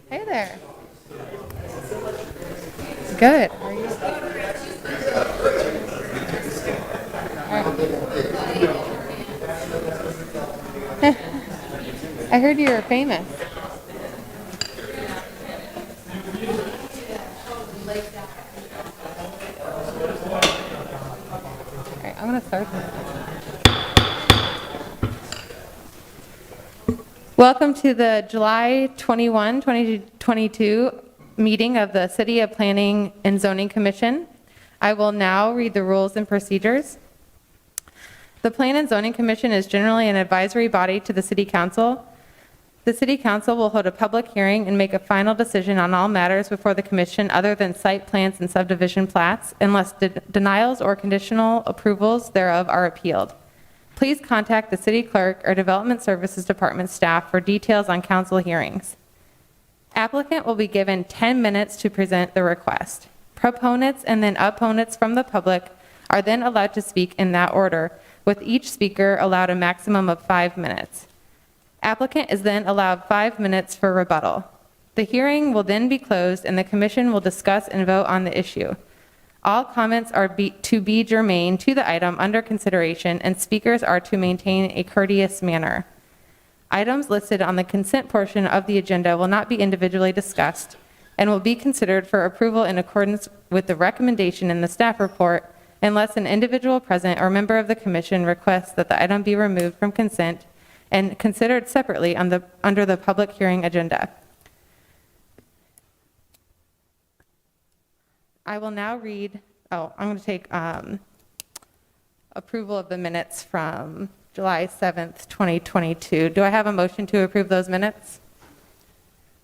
Hey there. Good. How are you? I heard you were famous. All right, I'm going to start. Welcome to the July 21, 2022 meeting of the City of Planning and Zoning Commission. I will now read the rules and procedures. The Plan and Zoning Commission is generally an advisory body to the City Council. The City Council will hold a public hearing and make a final decision on all matters before the Commission other than site plans and subdivision plats, unless denials or conditional approvals thereof are appealed. Please contact the City Clerk or Development Services Department staff for details on council hearings. Applicant will be given 10 minutes to present the request. Proponents and then opponents from the public are then allowed to speak in that order, with each speaker allowed a maximum of 5 minutes. Applicant is then allowed 5 minutes for rebuttal. The hearing will then be closed and the Commission will discuss and vote on the issue. All comments are to be germane to the item under consideration, and speakers are to maintain a courteous manner. Items listed on the consent portion of the agenda will not be individually discussed and will be considered for approval in accordance with the recommendation in the staff report unless an individual present or member of the Commission requests that the item be removed from consent and considered separately under the public hearing agenda. I will now read, I'm going to take approval of the minutes from July 7th, 2022. Do I have a motion to approve those minutes?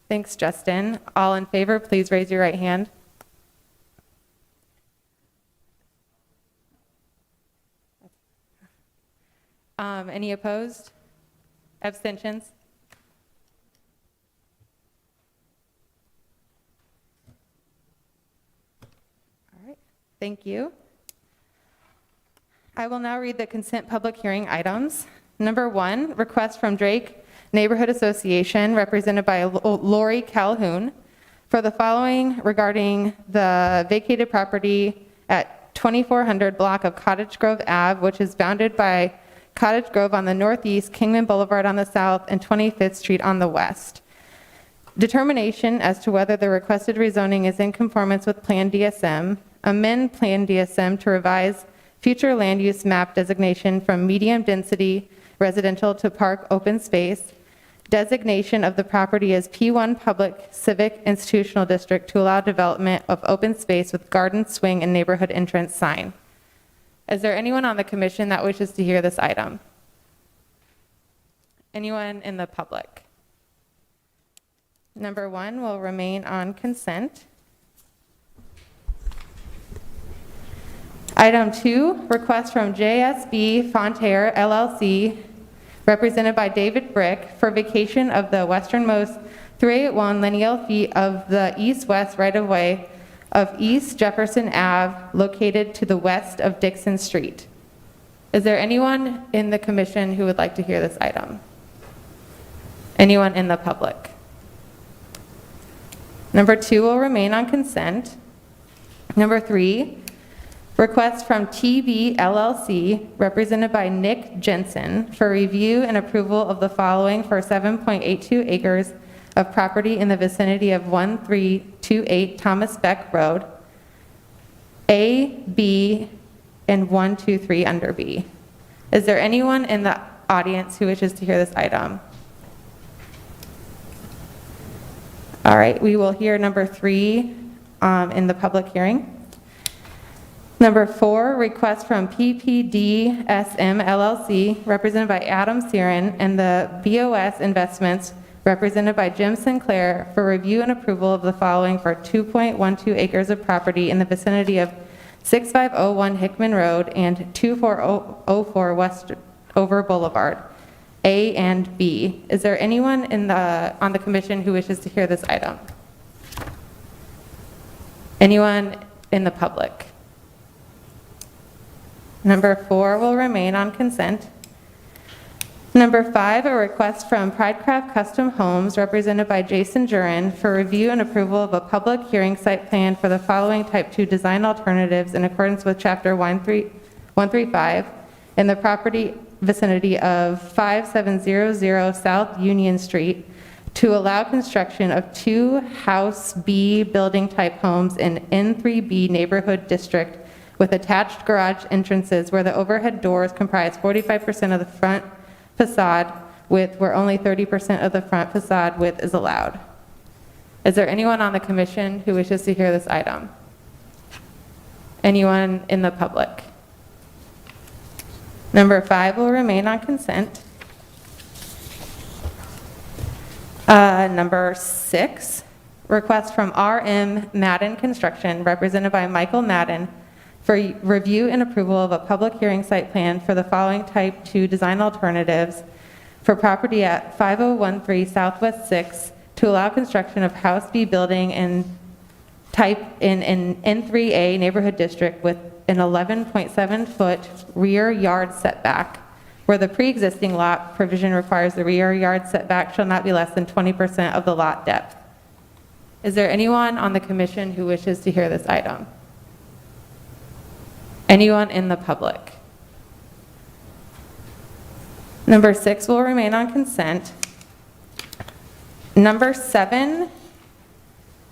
Thanks, Justin. All in favor, please raise your right hand. Any opposed? Abstentions? Thank you. I will now read the consent public hearing items. Number 1, request from Drake Neighborhood Association, represented by Lori Calhoun, for the following regarding the vacated property at 2400 block of Cottage Grove Ave, which is bounded by Cottage Grove on the northeast, Kingman Boulevard on the south, and 25th Street on the west. Determination as to whether the requested rezoning is in conformance with Plan DSM. Amend Plan DSM to revise future land use map designation from medium density residential to park open space. Designation of the property as P1 Public Civic Institutional District to allow development of open space with garden, swing, and neighborhood entrance sign. Is there anyone on the Commission that wishes to hear this item? Anyone in the public? Number 1 will remain on consent. Item 2, request from JSB Fonterre LLC, represented by David Brick, for vacation of the westernmost 381 lineal feet of the east-west right-of-way of East Jefferson Ave, located to the west of Dixon Street. Is there anyone in the Commission who would like to hear this item? Anyone in the public? Number 2 will remain on consent. Number 3, request from TB LLC, represented by Nick Jensen, for review and approval of the following for 7.82 acres of property in the vicinity of 1328 Thomas Beck Road, A, B, and 123 under B. Is there anyone in the audience who wishes to hear this item? All right, we will hear number 3 in the public hearing. Number 4, request from PPDSM LLC, represented by Adam Siren, and the BOS Investments, represented by Jim Sinclair, for review and approval of the following for 2.12 acres of property in the vicinity of 6501 Hickman Road and 2404 Westover Boulevard, A and B. Is there anyone on the Commission who wishes to hear this item? Anyone in the public? Number 4 will remain on consent. Number 5, a request from Pridecraft Custom Homes, represented by Jason Jurin, for review and approval of a public hearing site plan for the following Type 2 design alternatives in accordance with Chapter 135 in the property vicinity of 5700 South Union Street to allow construction of 2 House B building type homes in N3B neighborhood district with attached garage entrances where the overhead doors comprise 45% of the front facade width, where only 30% of the front facade width is allowed. Is there anyone on the commission who wishes to hear this item? Anyone in the public? Number 5 will remain on consent. Number 6, request from RM Madden Construction, represented by Michael Madden, for review and approval of a public hearing site plan for the following Type 2 design alternatives for property at 5013 Southwest 6 to allow construction of House B building in N3A neighborhood district with an 11.7-foot rear yard setback, where the pre-existing lot provision requires the rear yard setback shall not be less than 20% of the lot depth. Is there anyone on the commission who wishes to hear this item? Anyone in the public? Number 6 will remain on consent. Number 7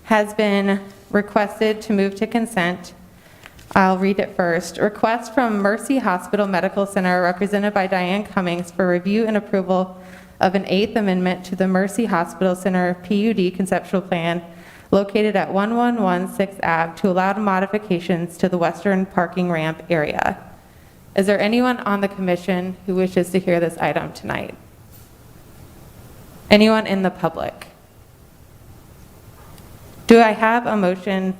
has been requested to move to consent. I'll read it first. Request from Mercy Hospital Medical Center, represented by Diane Cummings, for review and approval of an 8th amendment to the Mercy Hospital Center PUD conceptual plan located at 1116 Ave to allow modifications to the western parking ramp area. Is there anyone on the commission who wishes to hear this item tonight? Anyone in the public? Do I have a motion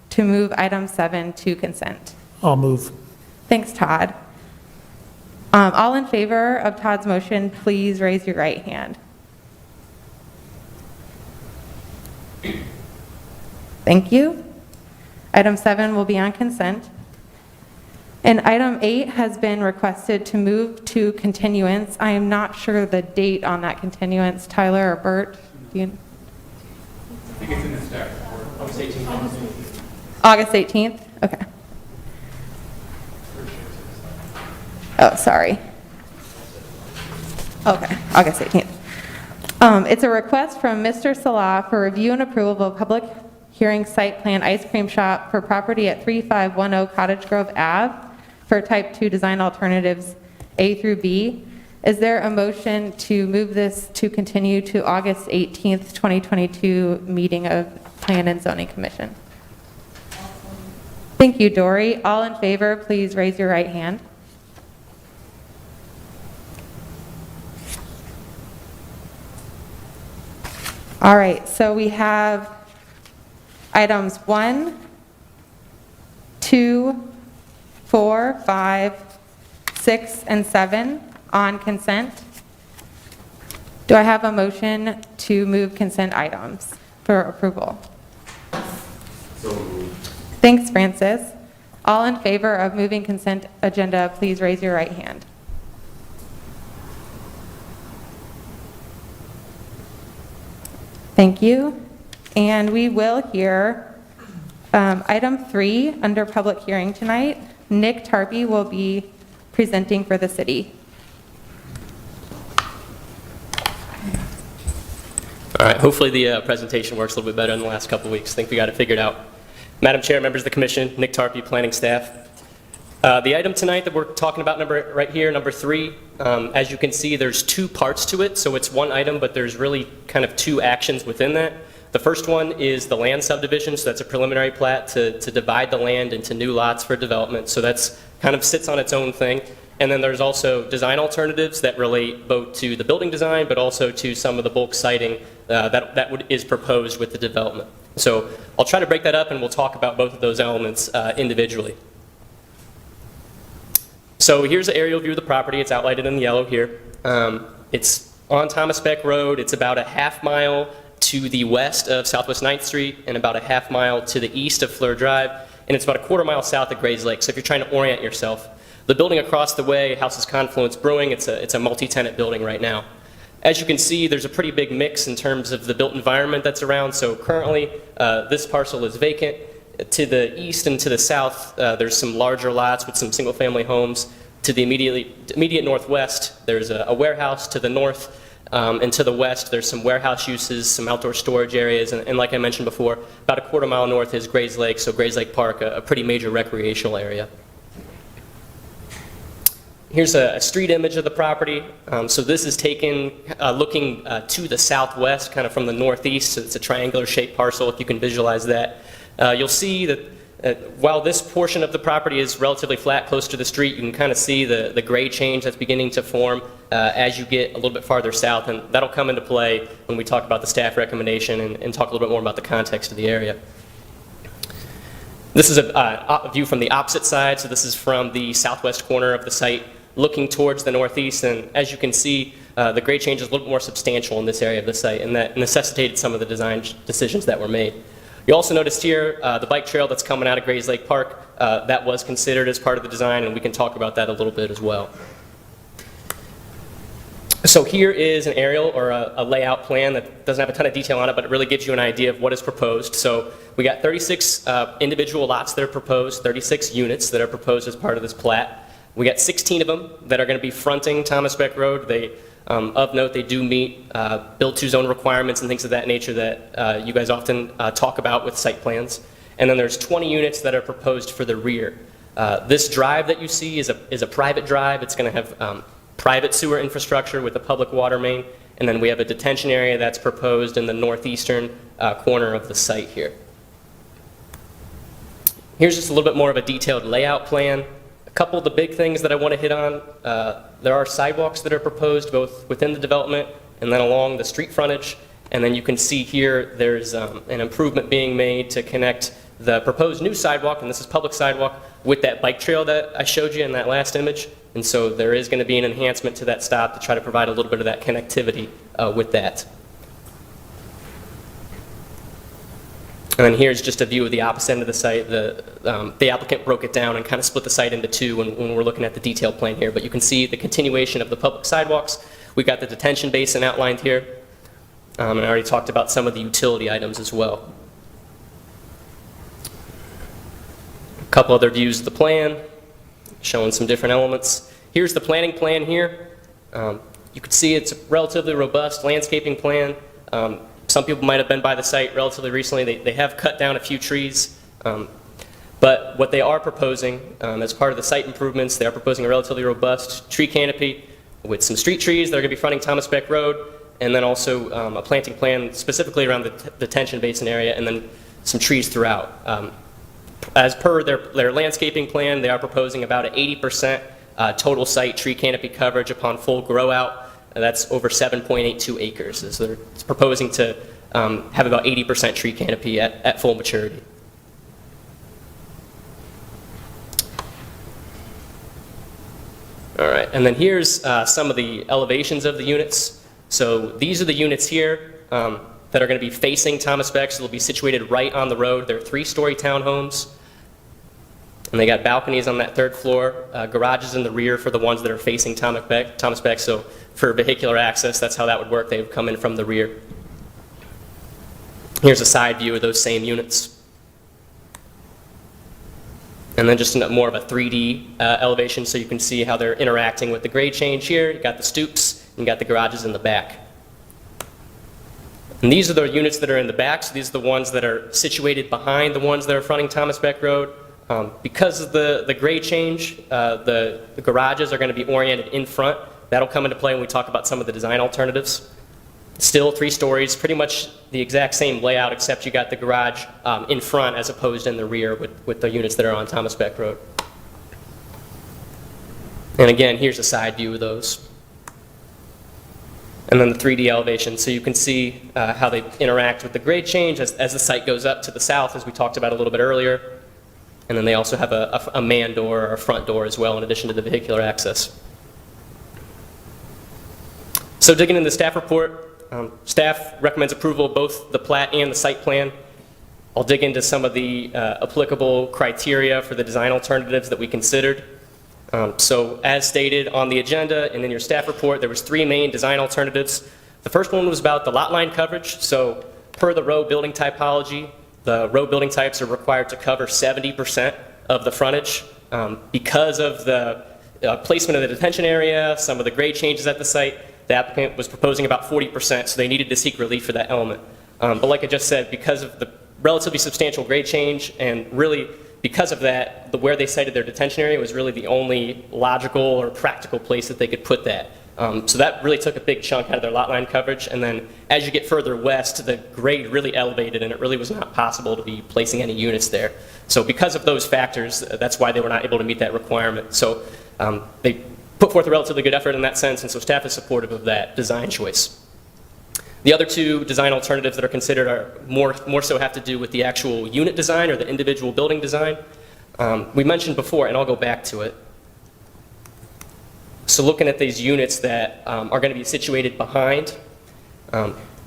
to move item 7 to consent? I'll move. Thanks, Todd. All in favor of Todd's motion, please raise your right hand. Thank you. Item 7 will be on consent. And item 8 has been requested to move to continuance. I am not sure the date on that continuance. Tyler or Bert? Do you? I think it's in the staff report. August 18th. August 18th? Okay. Oh, sorry. Okay, August 18th. It's a request from Mr. Salah for review and approval of a public hearing site plan ice cream shop for property at 3510 Cottage Grove Ave for Type 2 design alternatives A through B. Is there a motion to move this to continue to August 18th, 2022 meeting of Plan and Zoning Commission? Thank you, Dory. All in favor, please raise your right hand. All right, so we have items 1, 2, 4, 5, 6, and 7 on consent. Do I have a motion to move consent items for approval? So moved. Thanks, Francis. All in favor of moving consent agenda, please raise your right hand. Thank you. And we will hear item 3 under public hearing tonight. Nick Tarpey will be presenting for the city. All right, hopefully the presentation works a little bit better in the last couple of weeks. I think we got it figured out. Madam Chair, members of the commission, Nick Tarpey, planning staff. The item tonight that we're talking about right here, number 3, as you can see, there's 2 parts to it. So it's one item, but there's really kind of 2 actions within that. The first one is the land subdivision, so that's a preliminary plat to divide the land into new lots for development. So that's kind of sits on its own thing. And then there's also design alternatives that relate both to the building design, but also to some of the bulk siting that is proposed with the development. So I'll try to break that up, and we'll talk about both of those elements individually. So here's an aerial view of the property. It's outlined in yellow here. It's on Thomas Beck Road. It's about a half mile to the west of Southwest 9th Street and about a half mile to the east of Fleur Drive, and it's about a quarter mile south of Grays Lake. So if you're trying to orient yourself, The building across the way, Houses Confluence Brewing, it's a multi-tenant building right now. As you can see, there's a pretty big mix in terms of the built environment that's around. So currently, this parcel is vacant. To the east and to the south, there's some larger lots with some single-family homes. To the immediate northwest, there's a warehouse. To the north and to the west, there's some warehouse uses, some outdoor storage areas, and like I mentioned before, about a quarter mile north is Grays Lake, so Grays Lake Park, a pretty major recreational area. Here's a street image of the property. So this is taken looking to the southwest, kind of from the northeast. So it's a triangular shaped parcel, if you can visualize that. You'll see that while this portion of the property is relatively flat, close to the street, you can kind of see the grade change that's beginning to form as you get a little bit farther south, and that'll come into play when we talk about the staff recommendation and talk a little bit more about the context of the area. This is a view from the opposite side, so this is from the southwest corner of the site, looking towards the northeast, and as you can see, the grade change is a little bit more substantial in this area of the site, and that necessitated some of the design decisions that were made. You also noticed here the bike trail that's coming out of Grays Lake Park. That was considered as part of the design, and we can talk about that a little bit as well. So here is an aerial or a layout plan that doesn't have a ton of detail on it, but it really gives you an idea of what is proposed. So we got 36 individual lots that are proposed, 36 units that are proposed as part of this plat. We got 16 of them that are going to be fronting Thomas Beck Road. They, of note, they do meet build-to-zone requirements and things of that nature that you guys often talk about with site plans. And then there's 20 units that are proposed for the rear. This drive that you see is a private drive. It's going to have private sewer infrastructure with a public water main. And then we have a detention area that's proposed in the northeastern corner of the site here. Here's just a little bit more of a detailed layout plan. A couple of the big things that I want to hit on, there are sidewalks that are proposed both within the development and then along the street frontage. And then you can see here there's an improvement being made to connect the proposed new sidewalk, and this is public sidewalk, with that bike trail that I showed you in that last image. And so there is going to be an enhancement to that stop to try to provide a little bit of that connectivity with that. And then here's just a view of the opposite end of the site. The applicant broke it down and kind of split the site into two when we're looking at the detailed plan here. But you can see the continuation of the public sidewalks. We've got the detention basin outlined here. And I already talked about some of the utility items as well. A couple other views of the plan, showing some different elements. Here's the planning plan here. You can see it's a relatively robust landscaping plan. Some people might have been by the site relatively recently. They have cut down a few trees. But what they are proposing as part of the site improvements, they are proposing a relatively robust tree canopy with some street trees that are going to be fronting Thomas Beck Road, and then also a planting plan specifically around the detention basin area, and then some trees throughout. As per their landscaping plan, they are proposing about an 80% total site tree canopy coverage upon full grow out. That's over 7.82 acres. So they're proposing to have about 80% tree canopy at full maturity. All right, and then here's some of the elevations of the units. So these are the units here that are going to be facing Thomas Beck, so they'll be situated right on the road. They're 3-story townhomes, and they got balconies on that 3rd floor, garages in the rear for the ones that are facing Thomas Beck. So for vehicular access, that's how that would work. They would come in from the rear. Here's a side view of those same units. And then just more of a 3D elevation, so you can see how they're interacting with the grade change here. You got the stoops, and you got the garages in the back. And these are the units that are in the back, so these are the ones that are situated behind the ones that are fronting Thomas Beck Road. Because of the grade change, the garages are going to be oriented in front. That'll come into play when we talk about some of the design alternatives. Still 3 stories, pretty much the exact same layout, except you got the garage in front as opposed in the rear with the units that are on Thomas Beck Road. And again, here's a side view of those. And then the 3D elevation, so you can see how they interact with the grade change as the site goes up to the south, as we talked about a little bit earlier. And then they also have a man door or a front door as well, in addition to the vehicular access. So digging into the staff report, staff recommends approval of both the plat and the site plan. I'll dig into some of the applicable criteria for the design alternatives that we considered. So as stated on the agenda and in your staff report, there was 3 main design alternatives. The first one was about the lot line coverage. So per the row building typology, the row building types are required to cover 70% of the frontage. Because of the placement of the detention area, some of the grade changes at the site, the applicant was proposing about 40%, so they needed to seek relief for that element. But like I just said, because of the relatively substantial grade change and really because of that, where they cited their detention area was really the only logical or practical place that they could put that. So that really took a big chunk out of their lot line coverage. And then as you get further west, the grade really elevated and it really was not possible to be placing any units there. So because of those factors, that's why they were not able to meet that requirement. So they put forth a relatively good effort in that sense, and so staff is supportive of that design choice. The other 2 design alternatives that are considered are more so have to do with the actual unit design or the individual building design. We mentioned before, and I'll go back to it. So looking at these units that are going to be situated behind,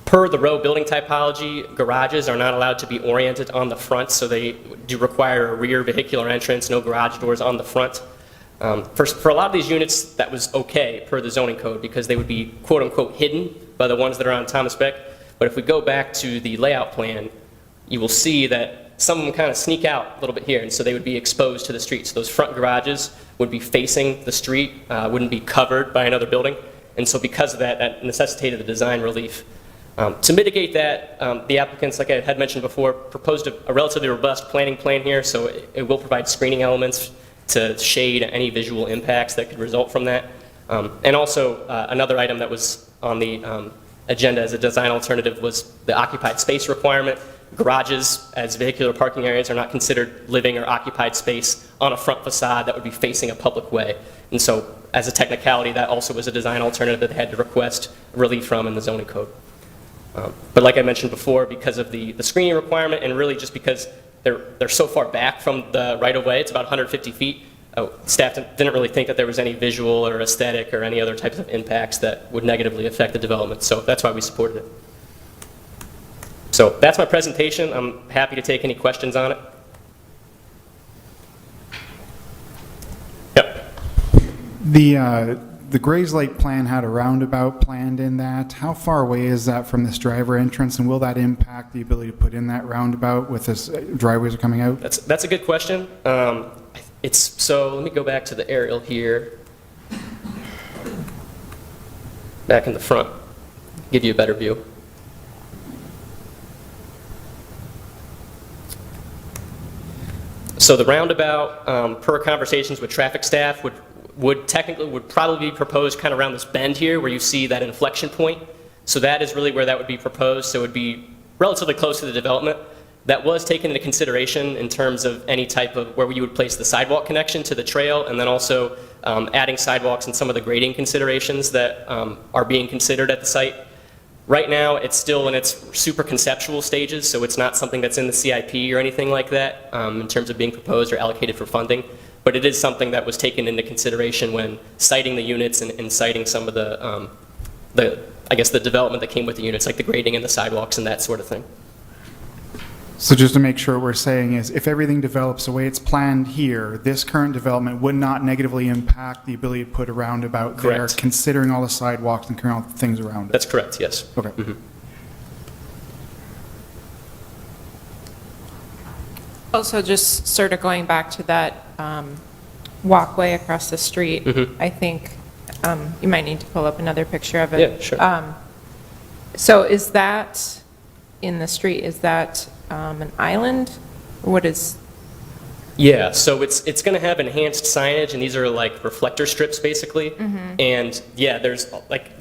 per the row building typology, garages are not allowed to be oriented on the front, so they do require a rear vehicular entrance, no garage doors on the front. For a lot of these units, that was okay per the zoning code because they would be quote unquote hidden by the ones that are on Thomas Beck. But if we go back to the layout plan, you will see that some of them kind of sneak out a little bit here, and so they would be exposed to the street. So those front garages would be facing the street, wouldn't be covered by another building. And so because of that, that necessitated the design relief. To mitigate that, the applicants, like I had mentioned before, proposed a relatively robust planning plan here, so it will provide screening elements to shade any visual impacts that could result from that. And also, another item that was on the agenda as a design alternative was the occupied space requirement. Garages as vehicular parking areas are not considered living or occupied space on a front facade that would be facing a public way. And so, as a technicality, that also was a design alternative that they had to request relief from in the zoning code. But like I mentioned before, because of the screening requirement and really just because they're so far back from the right-of-way, it's about 150 feet, staff didn't really think that there was any visual or aesthetic or any other types of impacts that would negatively affect the development. So that's why we supported it. So that's my presentation. I'm happy to take any questions on it. Yep. The Grays Lake plan had a roundabout planned in that. How far away is that from this driver entrance, and will that impact the ability to put in that roundabout with this driveways are coming out? That's a good question. So let me go back to the aerial here. Back in the front, give you a better view. So the roundabout, per conversations with traffic staff, would probably be proposed kind of around this bend here where you see that inflection point. So that is really where that would be proposed. So it would be relatively close to the development. That was taken into consideration in terms of any type of where you would place the sidewalk connection to the trail, and then also adding sidewalks and some of the grading considerations that are being considered at the site. Right now, it's still in its super conceptual stages, so it's not something that's in the CIP or anything like that in terms of being proposed or allocated for funding. But it is something that was taken into consideration when citing the units and citing some of I guess the development that came with the units, like the grading and the sidewalks and that sort of thing. So just to make sure what we're saying is if everything develops the way it's planned here, this current development would not negatively impact the ability to put a roundabout there, Correct. considering all the sidewalks and all the things around it. That's correct, yes. Okay. Mm-hmm. Also, just sort of going back to that walkway across the street, I think you might need to pull up another picture of it. Yeah, sure. So is that in the street, is that an island? Or what is? Yeah, so it's going to have enhanced signage, and these are like reflector strips, basically. And yeah, there's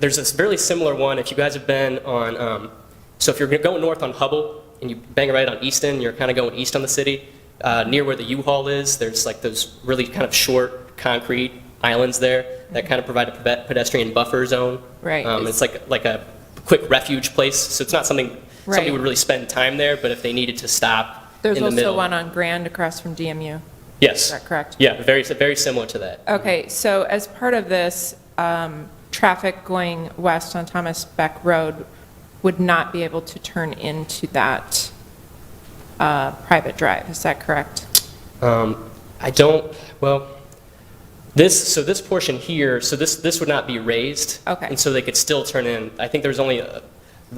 this very similar one. If you guys have been on, so if you're going north on Hubble and you bang right on Easton, you're kind of going east on the city. Near where the U-Haul is, there's like those really kind of short concrete islands there that kind of provide a pedestrian buffer zone. Right. It's like a quick refuge place, so it's not something somebody Right. would really spend time there, but if they needed to stop There's in the middle. also one on Grand across from DMU. Yes. Is that correct? Yeah, very similar to that. Okay, so as part of this, traffic going west on Thomas Beck Road would not be able to turn into that private drive, is that correct? I don't, well, So this portion here, so this would not be raised. Okay. And so they could still turn in. I think there's only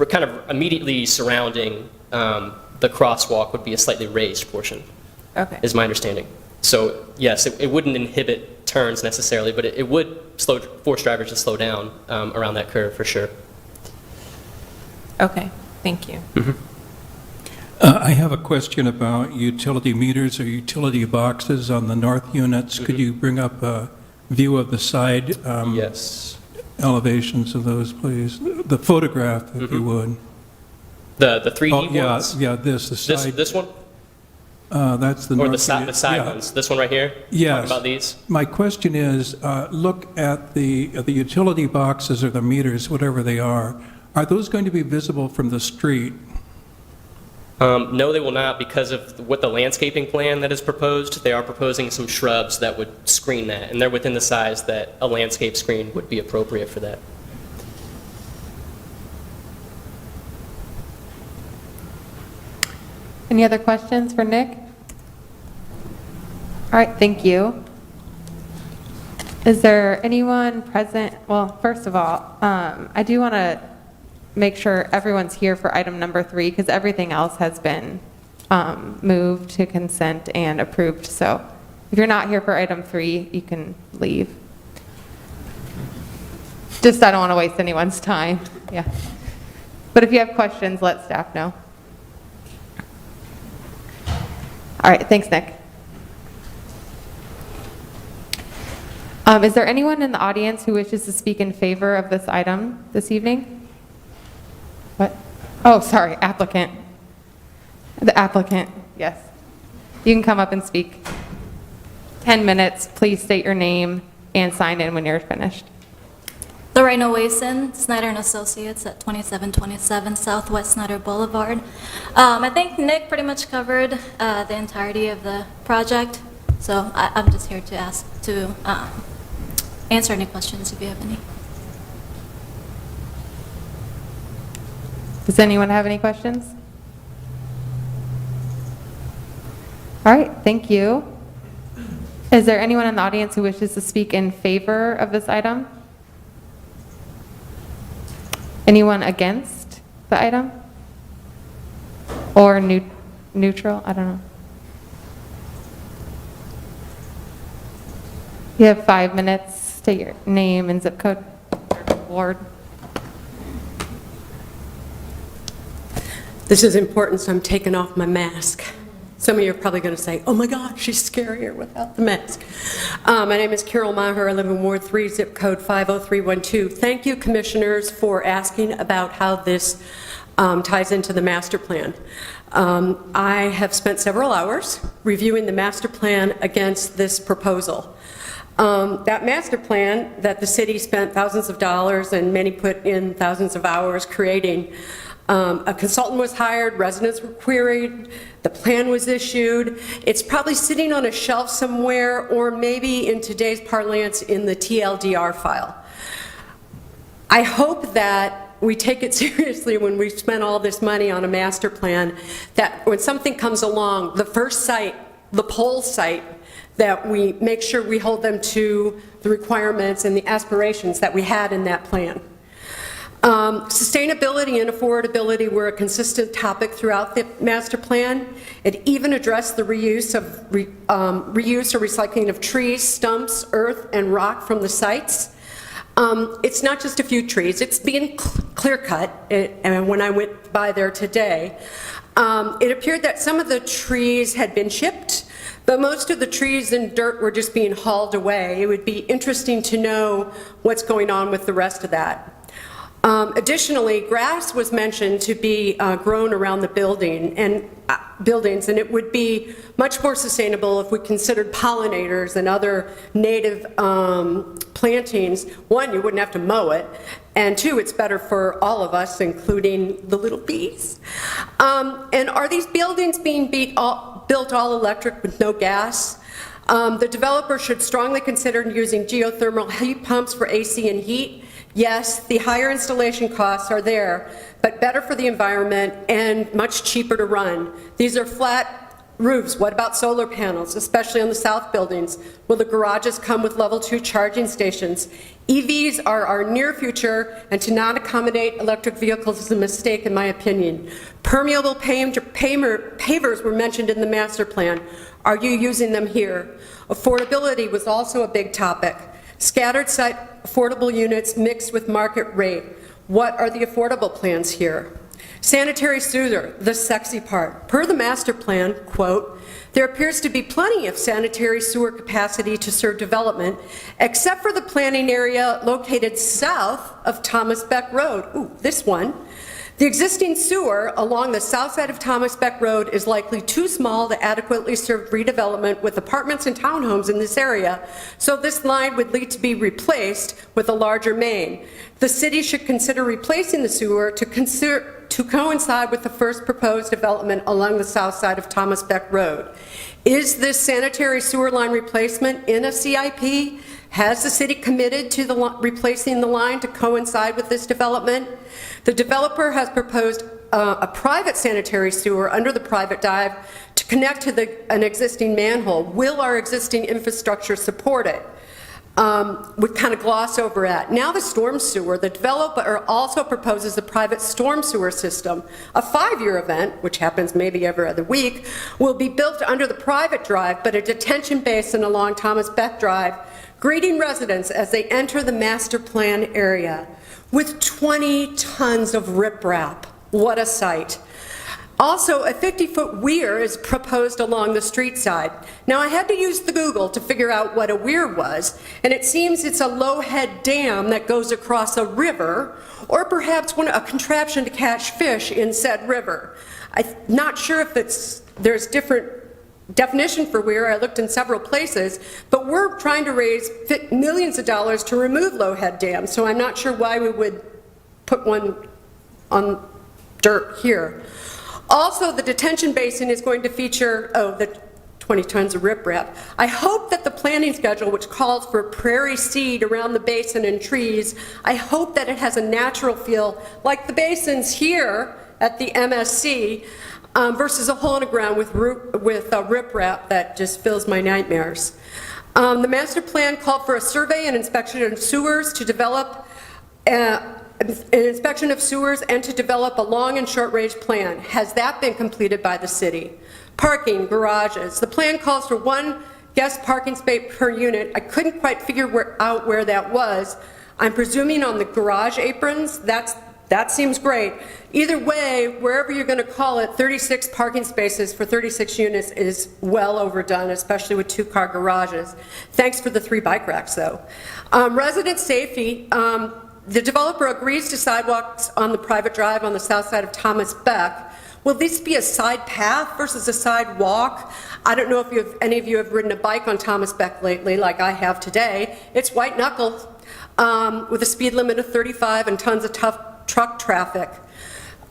kind of immediately surrounding the crosswalk would be a slightly raised portion, Okay. is my understanding. So yes, it wouldn't inhibit turns necessarily, but it would force drivers to slow down around that curve for sure. Okay, thank you. I have a question about utility meters or utility boxes on the north units. Could you bring up a view of the side Yes. elevations of those, please? The photograph, if you would. The 3D Oh, yeah, ones? yeah, the side. This one? That's the Or north the side unit. side Yeah. ones? This one right here? Yes. Talking about these? My question is, look at the utility boxes or the meters, whatever they are. Are those going to be visible from the street? No, they will not, because of what the landscaping plan that is proposed. They are proposing some shrubs that would screen that, and they're within the size that a landscape screen would be appropriate for that. Any other questions for Nick? All right, thank you. Is there anyone present? Well, first of all, I do want to make sure everyone's here for item number 3 because everything else has been moved to consent and approved. So if you're not here for item 3, you can leave. Just I don't want to waste anyone's time. Yeah. But if you have questions, let staff know. All right, thanks, Nick. Is there anyone in the audience who wishes to speak in favor of this item this evening? What? Oh, sorry, applicant. The applicant, yes. You can come up and speak. 10 minutes, please state your name and sign in when you're finished. Lorena Wason, Snyder and Associates at 2727 Southwest Snyder Boulevard. I think Nick pretty much covered the entirety of the project, so I'm just here to answer any questions if you have any. Does anyone have any questions? All right, thank you. Is there anyone in the audience who wishes to speak in favor of this item? Anyone against the item? Or neutral? I don't know. You have 5 minutes. State your name and zip code. Ward. This is important, so I'm taking off my mask. Some of you are probably going to say, oh my God, she's scarier without the mask. My name is Carol Maher. I live in Ward 3, zip code 50312. Thank you, commissioners, for asking about how this ties into the master plan. I have spent several hours reviewing the master plan against this proposal. That master plan that the city spent thousands of dollars and many put in thousands of hours creating, a consultant was hired, residents were queried, the plan was issued. It's probably sitting on a shelf somewhere, or maybe in today's parlance in the TLDR file. I hope that we take it seriously when we've spent all this money on a master plan, that when something comes along, the first site, the pole site, that we make sure we hold them to the requirements and the aspirations that we had in that plan. Sustainability and affordability were a consistent topic throughout the master plan. It even addressed the reuse or recycling of trees, stumps, earth, and rock from the sites. It's not just a few trees, it's being clear cut, and when I went by there today, it appeared that some of the trees had been chipped, but most of the trees and dirt were just being hauled away. It would be interesting to know what's going on with the rest of that. Additionally, grass was mentioned to be grown around the buildings, and it would be much more sustainable if we considered pollinators and other native plantings. One, you wouldn't have to mow it, and two, it's better for all of us, including the little bees. And are these buildings being built all electric with no gas? The developer should strongly consider using geothermal heat pumps for AC and heat. Yes, the higher installation costs are there, but better for the environment and much cheaper to run. These are flat roofs? What about solar panels, especially on the south buildings? Will the garages come with level 2 charging stations? EVs are our near future, and to not accommodate electric vehicles is a mistake in my opinion. Permeable pavers were mentioned in the master plan. Are you using them here? Affordability was also a big topic. Scattered site affordable units mixed with market rate. What are the affordable plans here? Sanitary sewer, the sexy part. Per the master plan, quote, there appears to be plenty of sanitary sewer capacity to serve development, except for the planning area located south of Thomas Beck Road. Ooh, this one. The existing sewer along the south side of Thomas Beck Road is likely too small to adequately serve redevelopment with apartments and townhomes in this area, so this line would need to be replaced with a larger main. The city should consider replacing the sewer to coincide with the first proposed development along the south side of Thomas Beck Road. Is this sanitary sewer line replacement in a CIP? Has the city committed to replacing the line to coincide with this development? The developer has proposed a private sanitary sewer under the private dive to connect to an existing manhole. Will our existing infrastructure support it? Would kind of gloss over at. Now the storm sewer, the developer also proposes a private storm sewer system. A 5-year event, which happens maybe every other week, will be built under the private drive, but a detention basin along Thomas Beck Drive, greeting residents as they enter the master plan area with 20 tons of riprap. What a sight. Also, a 50-foot weir is proposed along the street side. Now, I had to use the Google to figure out what a weir was, and it seems it's a low-head dam that goes across a river, or perhaps a contraption to catch fish in said river. I'm not sure if there's different definition for weir. I looked in several places, but we're trying to raise millions of dollars to remove low-head dams, so I'm not sure why we would put one on dirt here. Also, the detention basin is going to feature, the 20 tons of riprap. I hope that the planning schedule, which calls for prairie seed around the basin and trees, I hope that it has a natural feel like the basins here at the MSC, versus a hole in the ground with riprap that just fills my nightmares. The master plan called for a survey and inspection of sewers to develop an inspection of sewers and to develop a long and short range plan. Has that been completed by the city? Parking, garages. The plan calls for 1 guest parking space per unit. I couldn't quite figure out where that was. I'm presuming on the garage aprons. That seems great. Either way, wherever you're going to call it, 36 parking spaces for 36 units is well overdone, especially with 2-car garages. Thanks for the 3 bike racks, though. Resident safety. The developer agrees to sidewalks on the private drive on the south side of Thomas Beck. Will this be a side path versus a sidewalk? I don't know if any of you have ridden a bike on Thomas Beck lately, like I have today. It's white knuckle with a speed limit of 35 and tons of tough truck traffic.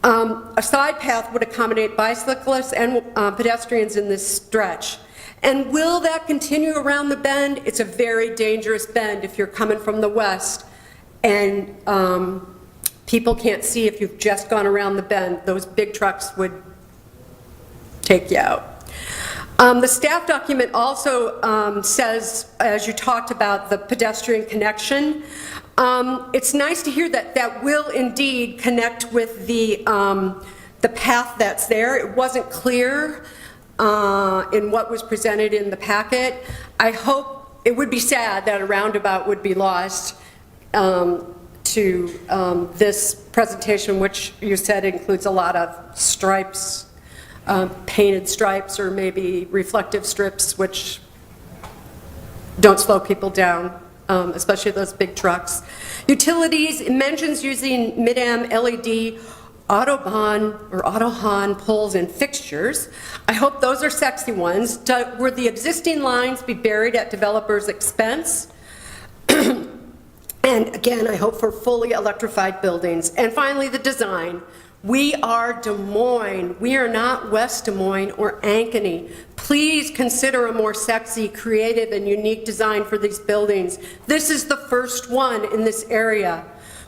A side path would accommodate bicyclists and pedestrians in this stretch. And will that continue around the bend? It's a very dangerous bend if you're coming from the west. And people can't see if you've just gone around the bend. Those big trucks would take you out. The staff document also says, as you talked about, the pedestrian connection. It's nice to hear that that will indeed connect with the path that's there. It wasn't clear in what was presented in the packet. I hope, it would be sad that a roundabout would be lost to this presentation, which you said includes a lot of stripes, painted stripes, or maybe reflective strips, which don't slow people down, especially those big trucks. Utilities, it mentions using mid-am LED Autobahn poles and fixtures. I hope those are sexy ones. Will the existing lines be buried at developers' expense? And again, I hope for fully electrified buildings. And finally, the design. We are Des Moines. We are not West Des Moines or Ankeny. Please consider a more sexy, creative, and unique design for these buildings. This is the first one in this area.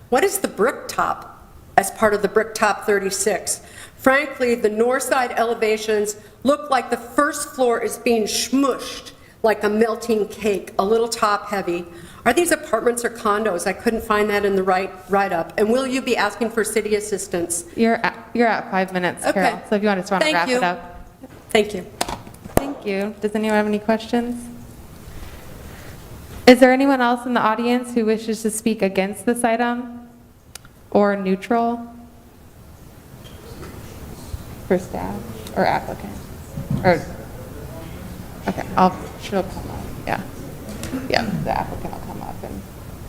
What is the brick top as part of the brick top 36? Frankly, the north side elevations look like the first floor is being smushed like a melting cake, a little top heavy. Are these apartments or condos? I couldn't find that in the write-up. And will you be asking for city assistance? You're at 5 minutes, Okay. Carol, so if you want to Thank wrap you. it up. Thank you. Thank you. Does anyone have any questions? Is there anyone else in the audience who wishes to speak against this item or neutral for staff or applicant? Or, okay, she'll come up, yeah. Yeah, the applicant will come up and,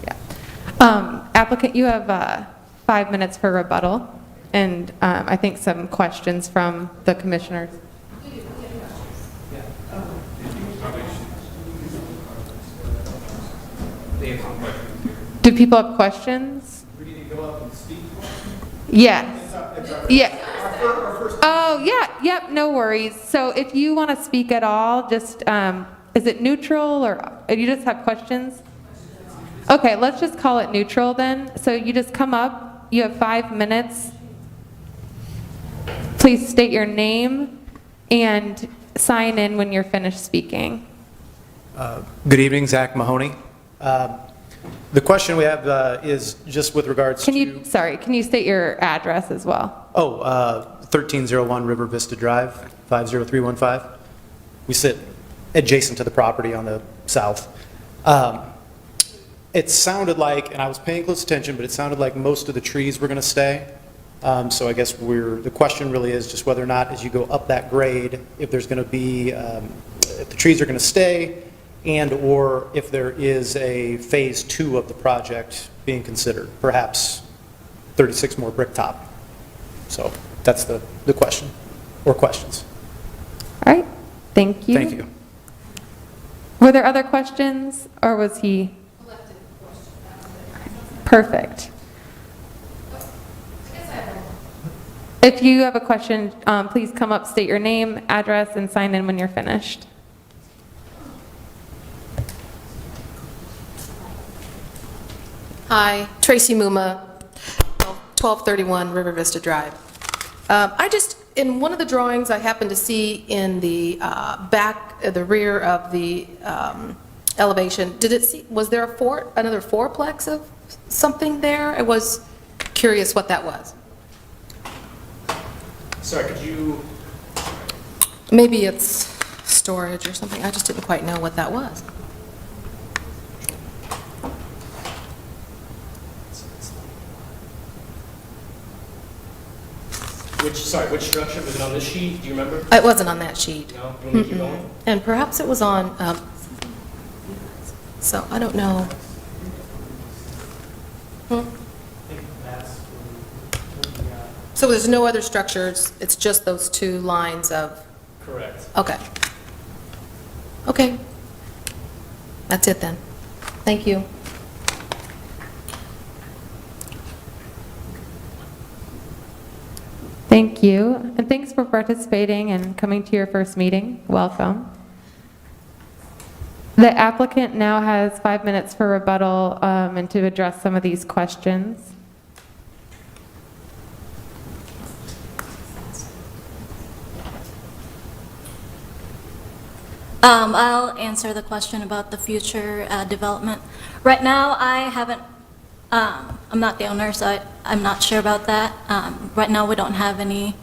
yeah. Applicant, you have 5 minutes for rebuttal and I think some questions from the commissioners. Do people have questions? We need to go up and speak. Yes. Yeah. Oh, yeah, yep, no worries. So if you want to speak at all, just, is it neutral or you just have questions? Okay, let's just call it neutral then. So you just come up, you have 5 minutes. Please state your name and sign in when you're finished speaking. Good evening, Zach Mahoney. The question we have is just with regards Can you state your address as well? 1301 River Vista Drive, 50315. We sit adjacent to the property on the south. It sounded like, and I was paying close attention, but it sounded like most of the trees were going to stay. So I guess the question really is just whether or not as you go up that grade, if there's going to be, if the trees are going to stay, and or if there is a phase 2 of the project being considered, perhaps 36 more brick top. So that's the question, or questions. All right, thank you. Thank you. Were there other questions, or was he? Perfect. If you have a question, please come up, state your name, address, and sign in when you're finished. Hi, Tracy Muma, 1231 River Vista Drive. In one of the drawings I happened to see in the the rear of the elevation, was there another fourplex of something there? I was curious what that was. Sorry, could you? Maybe it's storage or something. I just didn't quite know what that was. Which structure? Was it on this sheet? Do you remember? It wasn't on that sheet. No? You want me to keep going? And perhaps it was on, so I don't know. So there's no other structures, it's just those 2 lines of, Correct. okay. Okay. That's it then. Thank you. Thank you, and thanks for participating and coming to your first meeting. Welcome. The applicant now has 5 minutes for rebuttal and to address some of these questions. I'll answer the question about the future development. Right now, I haven't, I'm not the owner, so I'm not sure about that. Right now, we don't have any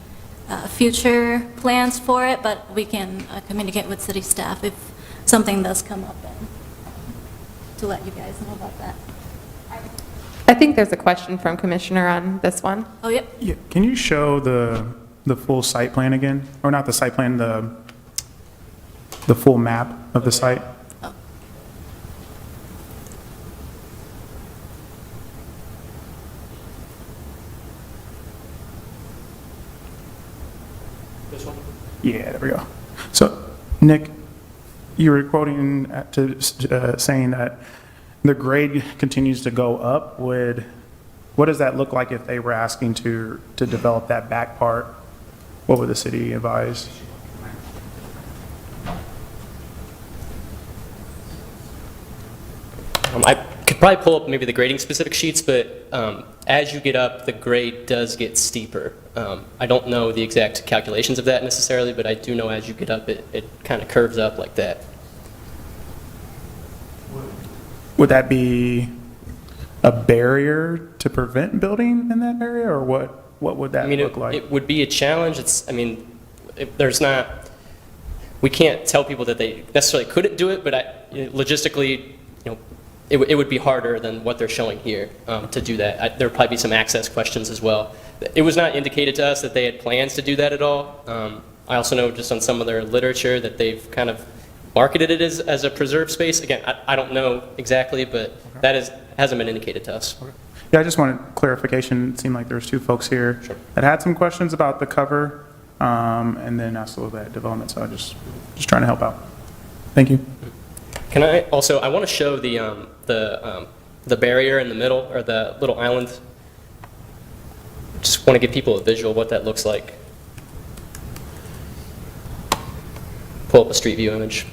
future plans for it, but we can communicate with city staff if something does come up and to let you guys know about that. I think there's a question from Commissioner on this one. Oh, yep. Yeah, can you show the full site plan again? Or not the site plan, the full map of the site? Oh. This one? Yeah, there we go. So, Nick, you were quoting saying that the grade continues to go up. What does that look like if they were asking to develop that back part? What would the city advise? I could could probably pull up maybe the grading specific sheets, but as you get up, the grade does get steeper. I don't know the exact calculations of that necessarily, but I do know as you get up, it kind of curves up like that. Would that be a barrier to prevent building in that area, or what would that look like? It would be a challenge. There's not, we can't tell people that they necessarily couldn't do it, but logistically, it would be harder than what they're showing here to do that. There would probably be some access questions as well. It was not indicated to us that they had plans to do that at all. I also know just on some of their literature that they've kind of marketed it as a preserved space. Again, I don't know exactly, but that hasn't been indicated to us. Okay. Yeah, I just wanted clarification. It seemed like there's two folks here that had some questions about the cover, and then also that development. So I just trying to help out. Thank you. Can I also? I want to show the barrier in the middle, or the little island. Just want to give people a visual of what that looks like. Pull up a street view image.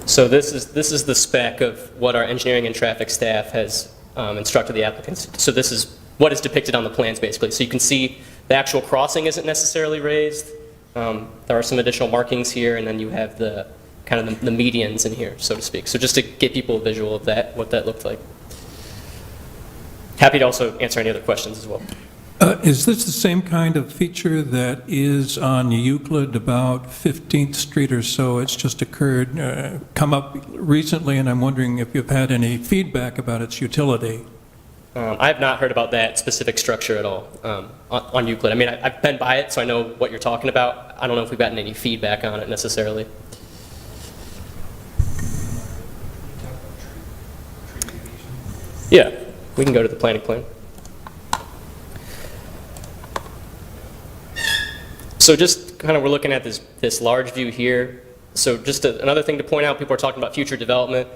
So this is the spec of what our engineering and traffic staff has instructed the applicants. So this is what is depicted on the plans, basically. So you can see the actual crossing isn't necessarily raised. There are some additional markings here, and then you have the kind of the medians in here, so to speak. So just to get people a visual of that, what that looked like. Happy to also answer any other questions as well. Is this the same kind of feature that is on Euclid about 15th Street or so? It's just occurred, come up recently, and I'm wondering if you've had any feedback about its utility. I have not heard about that specific structure at all on Euclid. I mean, I've been by it, so I know what you're talking about. I don't know if we've gotten any feedback on it necessarily. Yeah, we can go to the planning plan. So just kind of we're looking at this large view here. So just another thing to point out, people are talking about future development.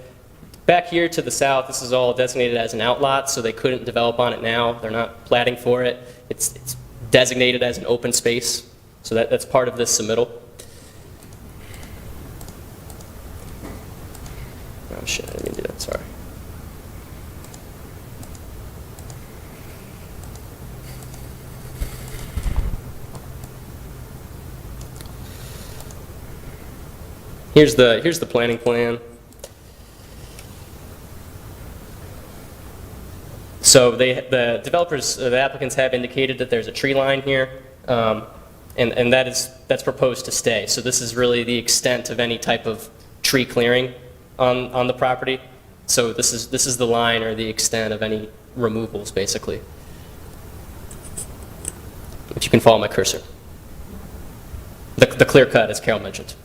Back here to the south, this is all designated as an outlot, so they couldn't develop on it now. They're not platting for it. It's designated as an open space, so that's part of this submittal. Oh shit, I didn't mean to do that, sorry. Here's the planning plan. So the developers, the applicants have indicated that there's a tree line here, and that's proposed to stay. So this is really the extent of any type of tree clearing on the property. So this is the line or the extent of any removals, basically. If you can follow my cursor. The clear cut, as Carol mentioned.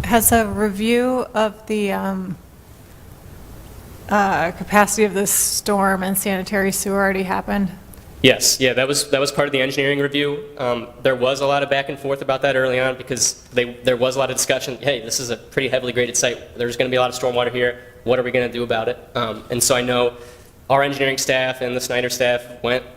Has a review of the capacity of the storm and sanitary sewer already happened? Yes, yeah, that was part of the engineering review. There was a lot of back and forth about that early on because there was a lot of discussion. Hey, this is a pretty heavily graded site. There's going to be a lot of stormwater here. What are we going to do about it? And so I know our engineering staff and the Snyder staff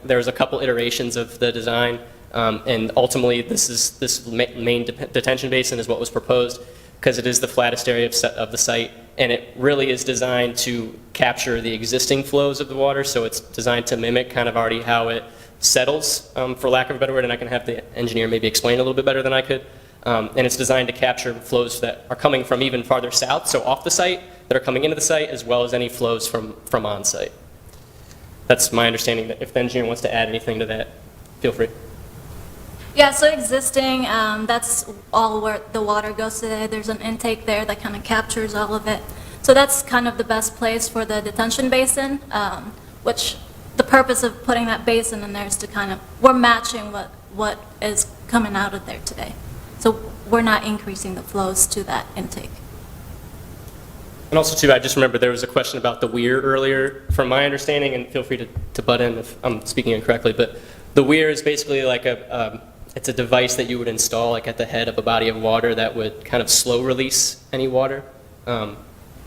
there was a couple iterations of the design, and ultimately this main detention basin is what was proposed, because it is the flattest area of the site, and it really is designed to capture the existing flows of the water, so it's designed to mimic kind of already how it settles, for lack of a better word, and I can have the engineer maybe explain a little bit better than I could. And it's designed to capture flows that are coming from even farther south, so off the site, that are coming into the site, as well as any flows from on site. That's my understanding. That if the engineer wants to add anything to that, feel free. Yeah, so existing, that's all where the water goes today. There's an intake there that kind of captures all of it. So that's kind of the best place for the detention basin, which the purpose of putting that basin in there is to kind of, we're matching what is coming out of there today. So we're not increasing the flows to that intake. And also, too, I just remember there was a question about the Weir earlier. From my understanding, and feel free to butt in if I'm speaking incorrectly, but the Weir is basically like it's a device that you would install like at the head of a body of water that would kind of slow release any water.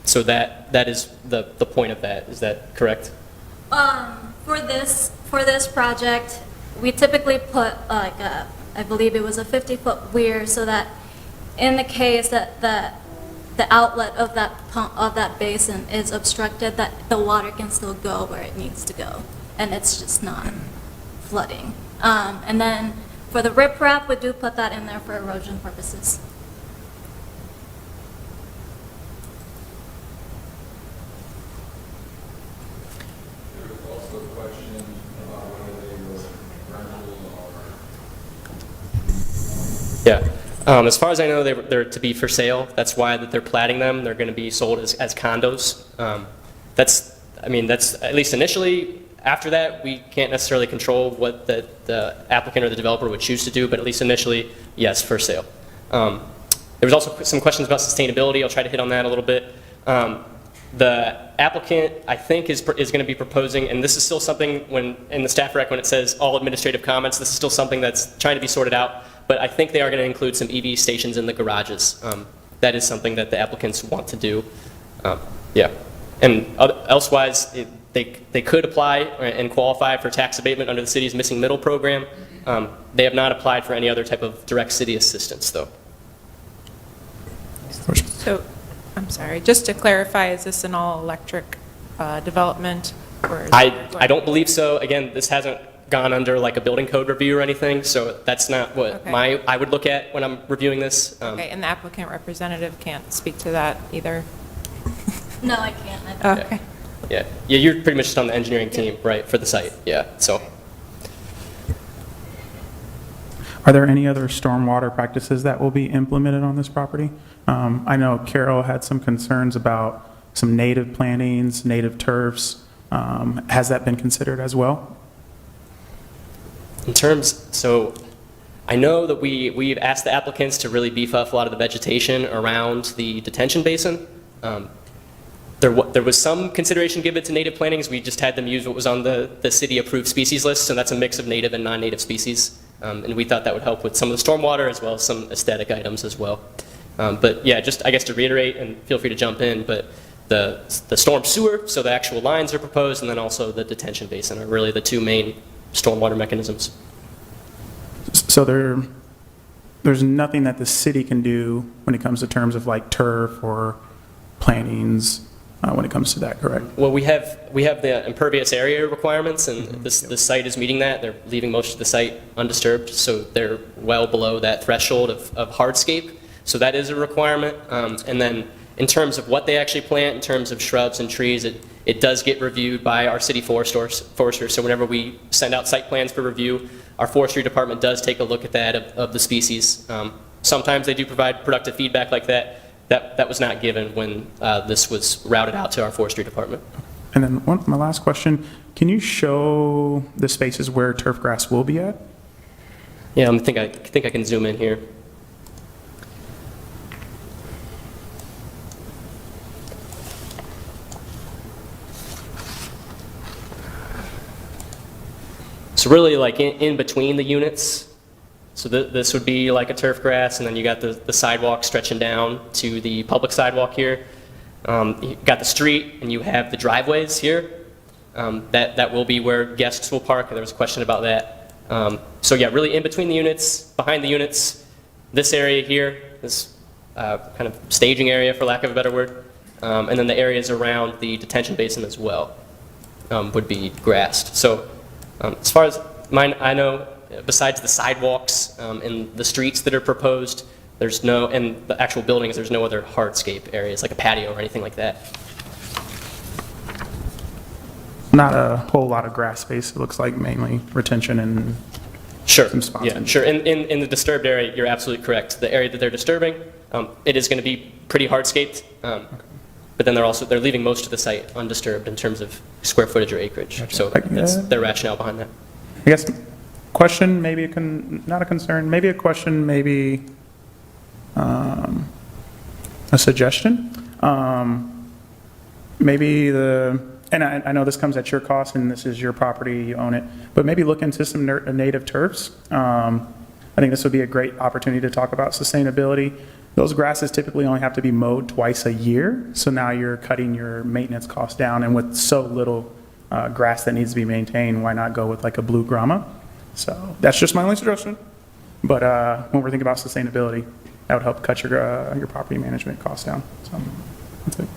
So that is the point of that. Is that correct? For this project, we typically put like I believe it was a 50-foot weir, so that in the case that the outlet of that basin is obstructed, that the water can still go where it needs to go, and it's just not flooding. And then for the riprap, we do put that in there for erosion purposes. There was also a question about whether they were rental or... Yeah. As far as I know, they're to be for sale. That's why that they're platting them. They're going to be sold as condos. That's at least initially. After that, we can't necessarily control what the applicant or the developer would choose to do, but at least initially, yes, for sale. There was also some questions about sustainability. I'll try to hit on that a little bit. The applicant, I think, is going to be proposing, and this is still something when in the staff rec when it says all administrative comments, this is still something that's trying to be sorted out, but I think they are going to include some EV stations in the garages. That is something that the applicants want to do. Yeah. And elsewise, they could apply and qualify for tax abatement under the city's missing middle program. They have not applied for any other type of direct city assistance, though. So, I'm sorry, just to clarify, is this an all-electric development? Or is I don't believe so. Again, this hasn't gone under like a building code review or anything, so that's not what I would look at when I'm reviewing this. Okay, and the applicant representative can't speak to that either? No, I can't. Okay. Yeah, you're pretty much just on the engineering team, right, for the site. Yeah, so. Are there any other stormwater practices that will be implemented on this property? I know Carol had some concerns about some native plantings, native turfs. Has that been considered as well? So I know that we've asked the applicants to really beef up a lot of the vegetation around the detention basin. There was some consideration given to native plantings. We just had them use what was on the city-approved species list, so that's a mix of native and non-native species. And we thought that would help with some of the stormwater as well as some aesthetic items as well. But yeah, just I guess to reiterate, and feel free to jump in, but the storm sewer, so the actual lines are proposed, and then also the detention basin are really the two main stormwater mechanisms. So there's nothing that the city can do when it comes to terms of like turf or plantings when it comes to that, correct? Well, we have the impervious area requirements, and this site is meeting that. They're leaving most of the site undisturbed, so they're well below that threshold of hardscape. So that is a requirement. And then in terms of what they actually plant, in terms of shrubs and trees, it does get reviewed by our city foresters. So whenever we send out site plans for review, our forestry department does take a look at that of the species. Sometimes they do provide productive feedback like that. That was not given when this was routed out to our forestry department. And then my last question, can you show the spaces where turf grass will be at? Yeah, I think I can zoom in here. So really like in between the units. So this would be like a turf grass, and then you got the sidewalk stretching down to the public sidewalk here. You got the street, and you have the driveways here. That will be where guests will park. There was a question about that. So yeah, really in between the units, behind the units, this area here, this kind of staging area, for lack of a better word, and then the areas around the detention basin as well would be grassed. So as far as I know, besides the sidewalks and the streets that are proposed, and the actual buildings, there's no other hardscape areas like a patio or anything like that. Not a whole lot of grass space. It looks like mainly retention and some spots. Yeah, sure. In the disturbed area, you're absolutely correct. The area that they're disturbing, it is going to be pretty hardscaped, but then they're leaving most of the site undisturbed in terms of square footage or acreage. Gotcha. So that's their rationale behind that. I guess question, maybe not a concern, maybe a question, maybe a suggestion. Maybe and I know this comes at your cost and this is your property, you own it, but maybe look into some native turfs. I think this would be a great opportunity to talk about sustainability. Those grasses typically only have to be mowed twice a year, so now you're cutting your maintenance costs down, and with so little grass that needs to be maintained, why not go with like a blue grama? So that's just my only suggestion. But when we're thinking about sustainability, that would help cut your property management costs down. So that's it.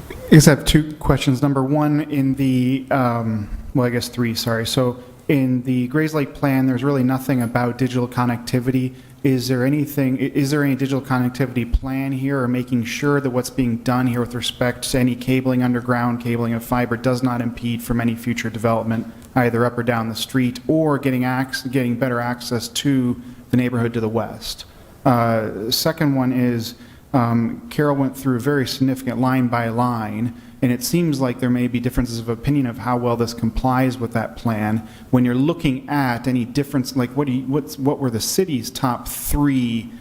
I guess I have two questions. Number one, in the, well, I guess three, sorry. So in the Grays Lake plan, there's really nothing about digital connectivity. Is there any digital connectivity plan here, or making sure that what's being done here with respect to any cabling underground, cabling of fiber, does not impede from any future development, either up or down the street, or getting better access to the neighborhood to the west? Second one is, Carol went through very significant line by line, and it seems like there may be differences of opinion of how well this complies with that plan. When you're looking at any difference, like what were the city's top three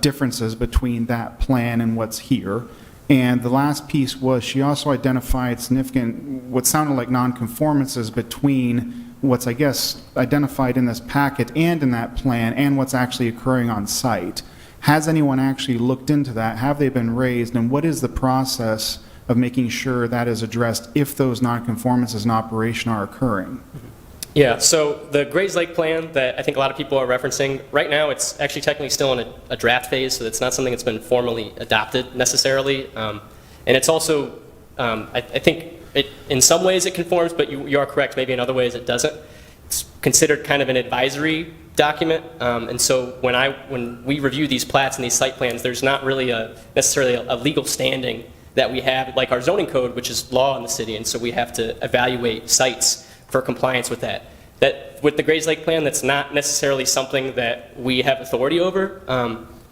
differences between that plan and what's here? And the last piece was, she also identified significant, what sounded like nonconformances between what's, I guess, identified in this packet and in that plan and what's actually occurring on site. Has anyone actually looked into that? Have they been raised? And what is the process of making sure that is addressed if those nonconformances in operation are occurring? Yeah, so the Grays Lake plan that I think a lot of people are referencing, right now it's actually technically still in a draft phase, so it's not something that's been formally adopted necessarily. And it's also, I think in some ways it conforms, but you are correct, maybe in other ways it doesn't. It's considered kind of an advisory document, and so when we review these plats and these site plans, there's not really necessarily a legal standing that we have, like our zoning code, which is law in the city, and so we have to evaluate sites for compliance with that. With the Grays Lake plan, that's not necessarily something that we have authority over,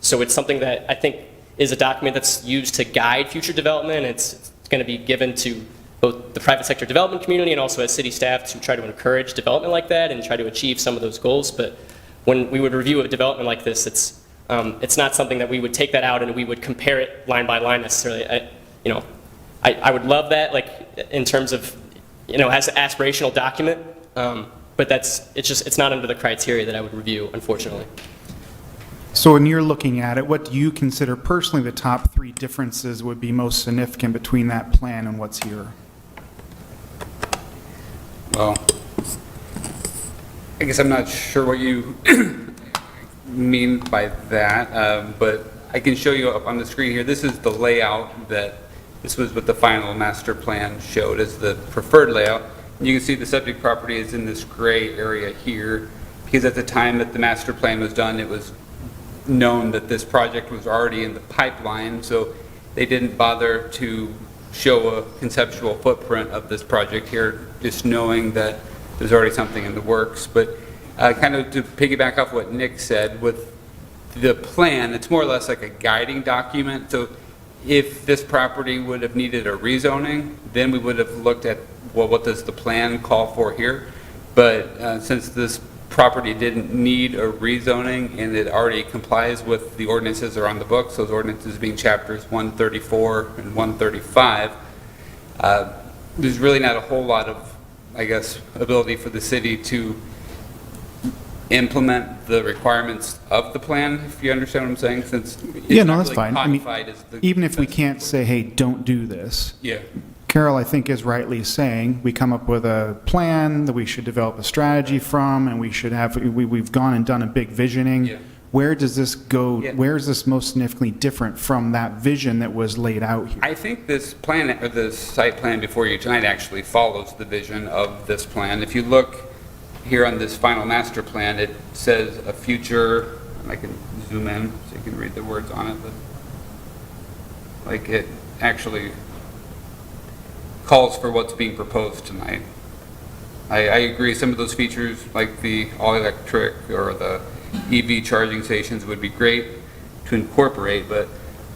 so it's something that I think is a document that's used to guide future development. It's going to be given to both the private sector development community and also as city staff to try to encourage development like that and try to achieve some of those goals. But when we would review a development like this, it's not something that we would take that out and we would compare it line by line necessarily. I would love that, like in terms of, as an aspirational document, but it's not under the criteria that I would review, unfortunately. So when you're looking at it, what do you consider personally the top three differences would be most significant between that plan and what's here? Well, I guess I'm not sure what you mean by that, but I can show you up on the screen here. This is the layout this was what the final master plan showed as the preferred layout. And you can see the subject property is in this gray area here, because at the time that the master plan was done, it was known that this project was already in the pipeline, so they didn't bother to show a conceptual footprint of this project here, just knowing that there's already something in the works. But kind of to piggyback off what Nick said, with the plan, it's more or less like a guiding document. So if this property would have needed a rezoning, then we would have looked at, well, what does the plan call for here? But since this property didn't need a rezoning and it already complies with the ordinances that are on the books, those ordinances being chapters 134 and 135, there's really not a whole lot of, I guess, ability for the city to implement the requirements of the plan, if you understand what I'm saying, since it's Yeah, no, not that's really fine. I mean, codified as the even if we can't say, hey, don't do this. Yeah. Carol, I think, is rightly saying we come up with a plan that we should develop a strategy from, and we should have, we've gone and done a big visioning. Yeah. Where does this go? Yeah. Where is this most significantly different from that vision that was laid out here? I think this plan, or this site plan before you tonight, actually follows the vision of this plan. If you look here on this final master plan, it says a future, I can zoom in so you can read the words on it, but like it actually calls for what's being proposed tonight. I agree, some of those features like the all-electric or the EV charging stations would be great to incorporate, but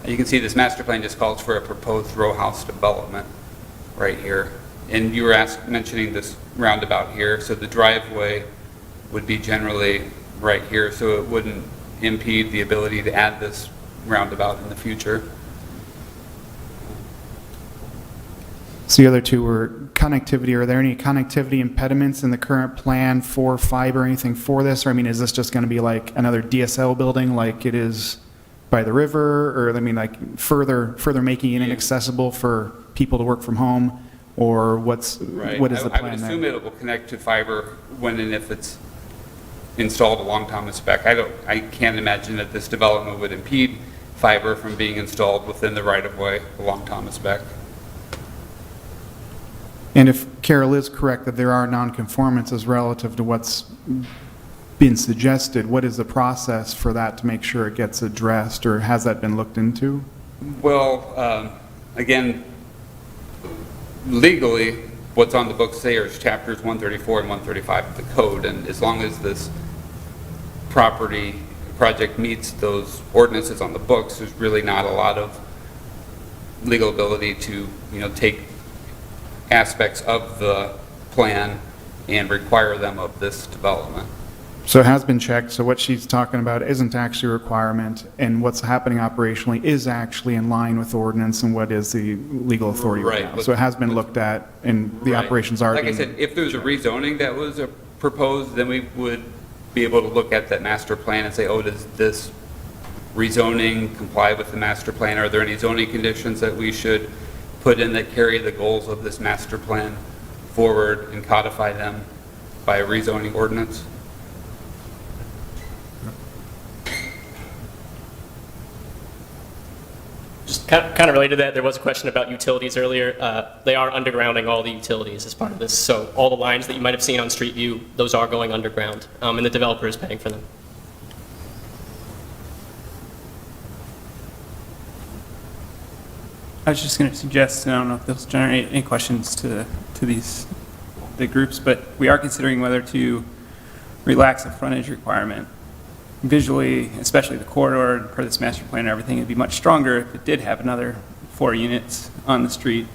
you can see this master plan just calls for a proposed row house development right here. And you were mentioning this roundabout here, so the driveway would be generally right here, so it wouldn't impede the ability to add this roundabout in the future. So the other two were connectivity. Are there any connectivity impediments in the current plan for fiber or anything for this? Or I mean, is this just going to be like another DSL building like it is by the river? Or I mean, like further making it inaccessible for people to work from home? Or what is the I plan would assume there? it will connect to fiber when and if it's installed along Thomas spec. I can't imagine that this development would impede fiber from being installed within the right-of-way along Thomas spec. And if Carol is correct that there are nonconformances relative to what's been suggested, what is the process for that to make sure it gets addressed, or has that been looked into? Well, again, legally, what's on the books there is chapters 134 and 135 of the code, and as long as this project meets those ordinances on the books, there's really not a lot of legal ability to, take aspects of the plan and require them of this development. So it has been checked, so what she's talking about isn't actually a requirement, and what's happening operationally is actually in line with ordinance and what is the legal authority right now. So it has been looked at, and the Right. operations are Like I being... said, if there's a rezoning that was proposed, then we would be able to look at that master plan and say, oh, does this rezoning comply with the master plan? Are there any zoning conditions that we should put in that carry the goals of this master plan forward and codify them by a rezoning ordinance? Just kind of related to that, there was a question about utilities earlier. They are undergrounding all the utilities as part of this. So all the lines that you might have seen on Street View, those are going underground, and the developer is paying for them. I was just going to suggest, and I don't know if this will generate any questions to the groups, but we are considering whether to relax the frontage requirement. Visually, especially the corridor, per this master plan and everything, it'd be much stronger if it did have another 4 units on the street.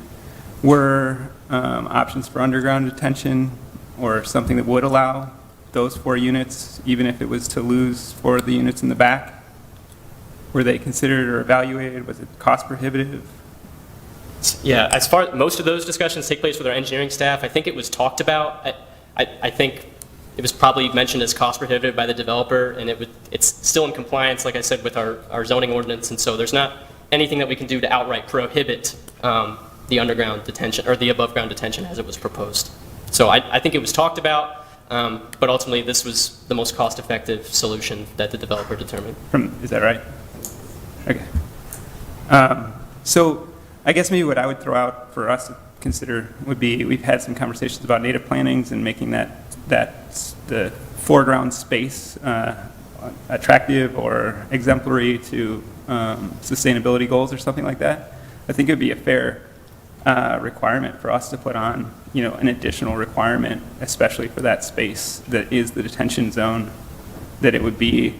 Were options for underground detention or something that would allow those 4 units, even if it was to lose 4 of the units in the back? Were they considered or evaluated? Was it cost prohibitive? Yeah, as far most of those discussions take place with our engineering staff. I think it was talked about. I think it was probably mentioned as cost prohibitive by the developer, and it's still in compliance, like I said, with our zoning ordinance, and so there's not anything that we can do to outright prohibit the underground detention or the above ground detention as it was proposed. So I think it was talked about, but ultimately this was the most cost effective solution that the developer determined. Is that right? Okay. So I guess maybe what I would throw out for us to consider would be, we've had some conversations about native plantings and making the foreground space attractive or exemplary to sustainability goals or something like that. I think it would be a fair requirement for us to put on, an additional requirement, especially for that space that is the detention zone, that it would be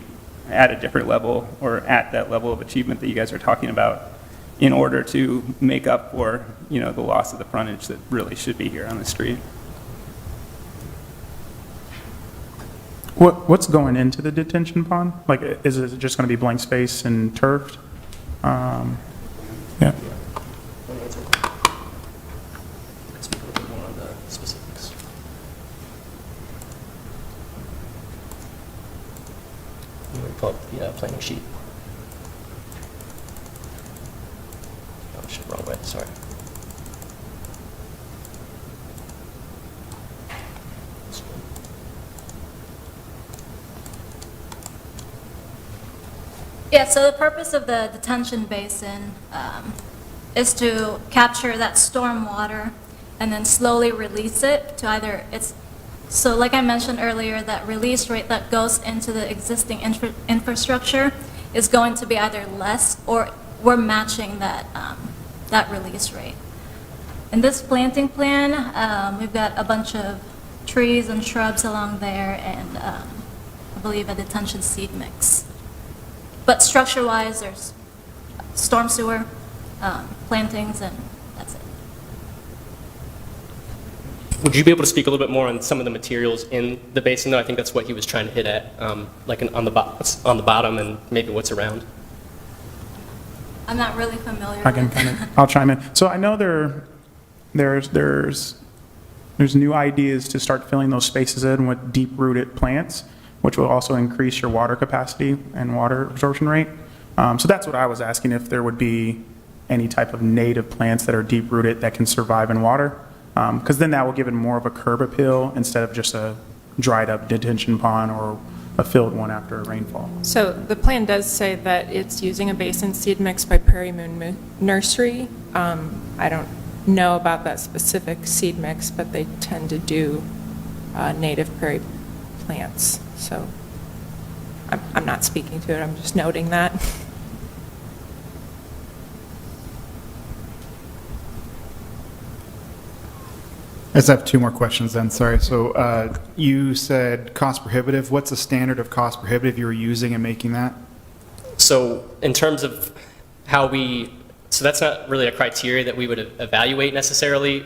at a different level or at that level of achievement that you guys are talking about, in order to make up for, the loss of the frontage that really should be here on the street. What's going into the detention pond? Like, is it just going to be blank space and turfed? Yeah. Speak a little bit more on the specifics. You want to pull up the planning sheet? Oh, shit, wrong way, sorry. Yeah, so the purpose of the detention basin is to capture that storm water and then slowly release it to so like I mentioned earlier, that release rate that goes into the existing infrastructure is going to be either less or we're matching that, that release rate. In this planting plan, we've got a bunch of trees and shrubs along there and I believe a detention seed mix. But structure-wise, there's storm sewer, plantings, and that's it. Would you be able to speak a little bit more on some of the materials in the basin, though? I think that's what he was trying to hit at, on the bottom and maybe what's around. I'm not really familiar I can with kind of, I'll chime in. So I know there's new ideas to start filling those spaces in with deep-rooted plants, which will also increase your water capacity and water absorption rate. So that's what I was asking, if there would be any type of native plants that are deep-rooted that can survive in water, because then that will give it more of a curb appeal instead of just a dried-up detention pond or a filled one after a rainfall. So the plan does say that it's using a basin seed mix by Prairie Moon Nursery. I don't know about that specific seed mix, but they tend to do native prairie plants. So I'm not speaking to it, I'm just noting that. I just have two more questions then, sorry. So you said cost prohibitive. What's the standard of cost prohibitive you were using in making that? So in terms of how so that's not really a criteria that we would evaluate necessarily.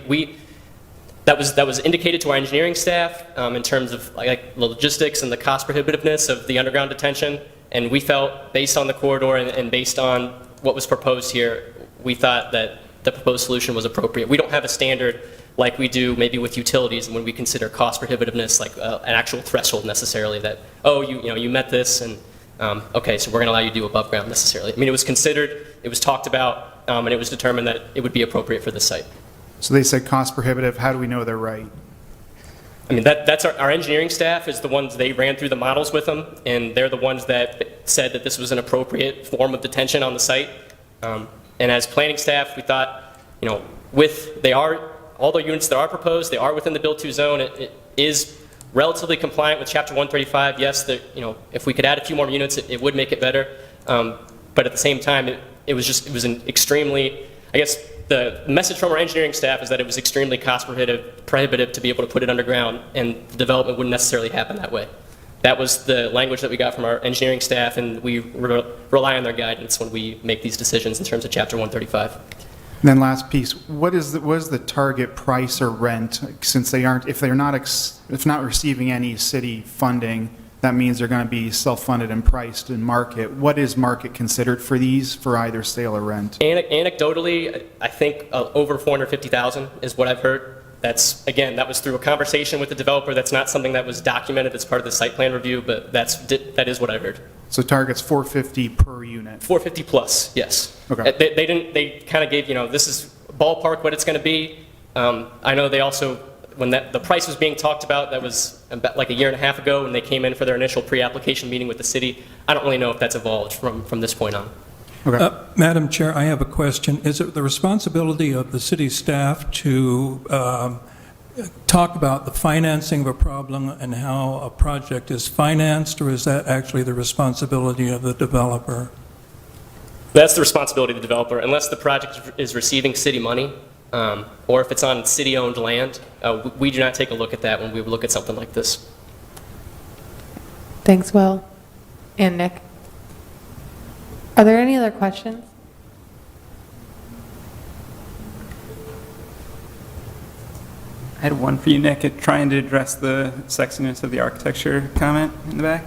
That was indicated to our engineering staff in terms of like the logistics and the cost prohibitiveness of the underground detention. And we felt, based on the corridor and based on what was proposed here, we thought that the proposed solution was appropriate. We don't have a standard like we do maybe with utilities, and when we consider cost prohibitiveness, like an actual threshold necessarily that, oh, you met this, and okay, so we're going to allow you to do above ground necessarily. I mean, it was considered, it was talked about, and it was determined that it would be appropriate for this site. So they said cost prohibitive. How do we know they're right? I mean, that's our engineering staff is the ones, they ran through the models with them, and they're the ones that said that this was an appropriate form of detention on the site. And as planning staff, we thought, all the units that are proposed, they are within the build-to zone. It is relatively compliant with Chapter 135. Yes, if we could add a few more units, it would make it better. But at the same time, it was an extremely, I guess, the message from our engineering staff is that it was extremely cost prohibitive to be able to put it underground, and the development wouldn't necessarily happen that way. That was the language that we got from our engineering staff, and we rely on their guidance when we make these decisions in terms of Chapter 135. And then last piece, what is the target price or rent? Since if they're not receiving any city funding, that means they're going to be self-funded and priced in market. What is market considered for these for either sale or rent? Anecdotally, I think over $450,000 is what I've heard. That was through a conversation with the developer. That's not something that was documented as part of the site plan review, but that is what I heard. So target's $450 per unit? $450 plus, yes. Okay. They kind of gave, this is ballpark what it's going to be. I know they also, when the price was being talked about, that was about like a year and a half ago when they came in for their initial pre-application meeting with the city. I don't really know if that's evolved from this point on. Okay. Madam Chair, I have a question. Is it the responsibility of the city staff to talk about the financing of a problem and how a project is financed, or is that actually the responsibility of the developer? That's the responsibility of the developer. Unless the project is receiving city money, or if it's on city-owned land, we do not take a look at that when we look at something like this. Thanks, Will. And Nick. Are there any other questions? I had one for you, Nick, at trying to address the sexiness of the architecture comment in the back.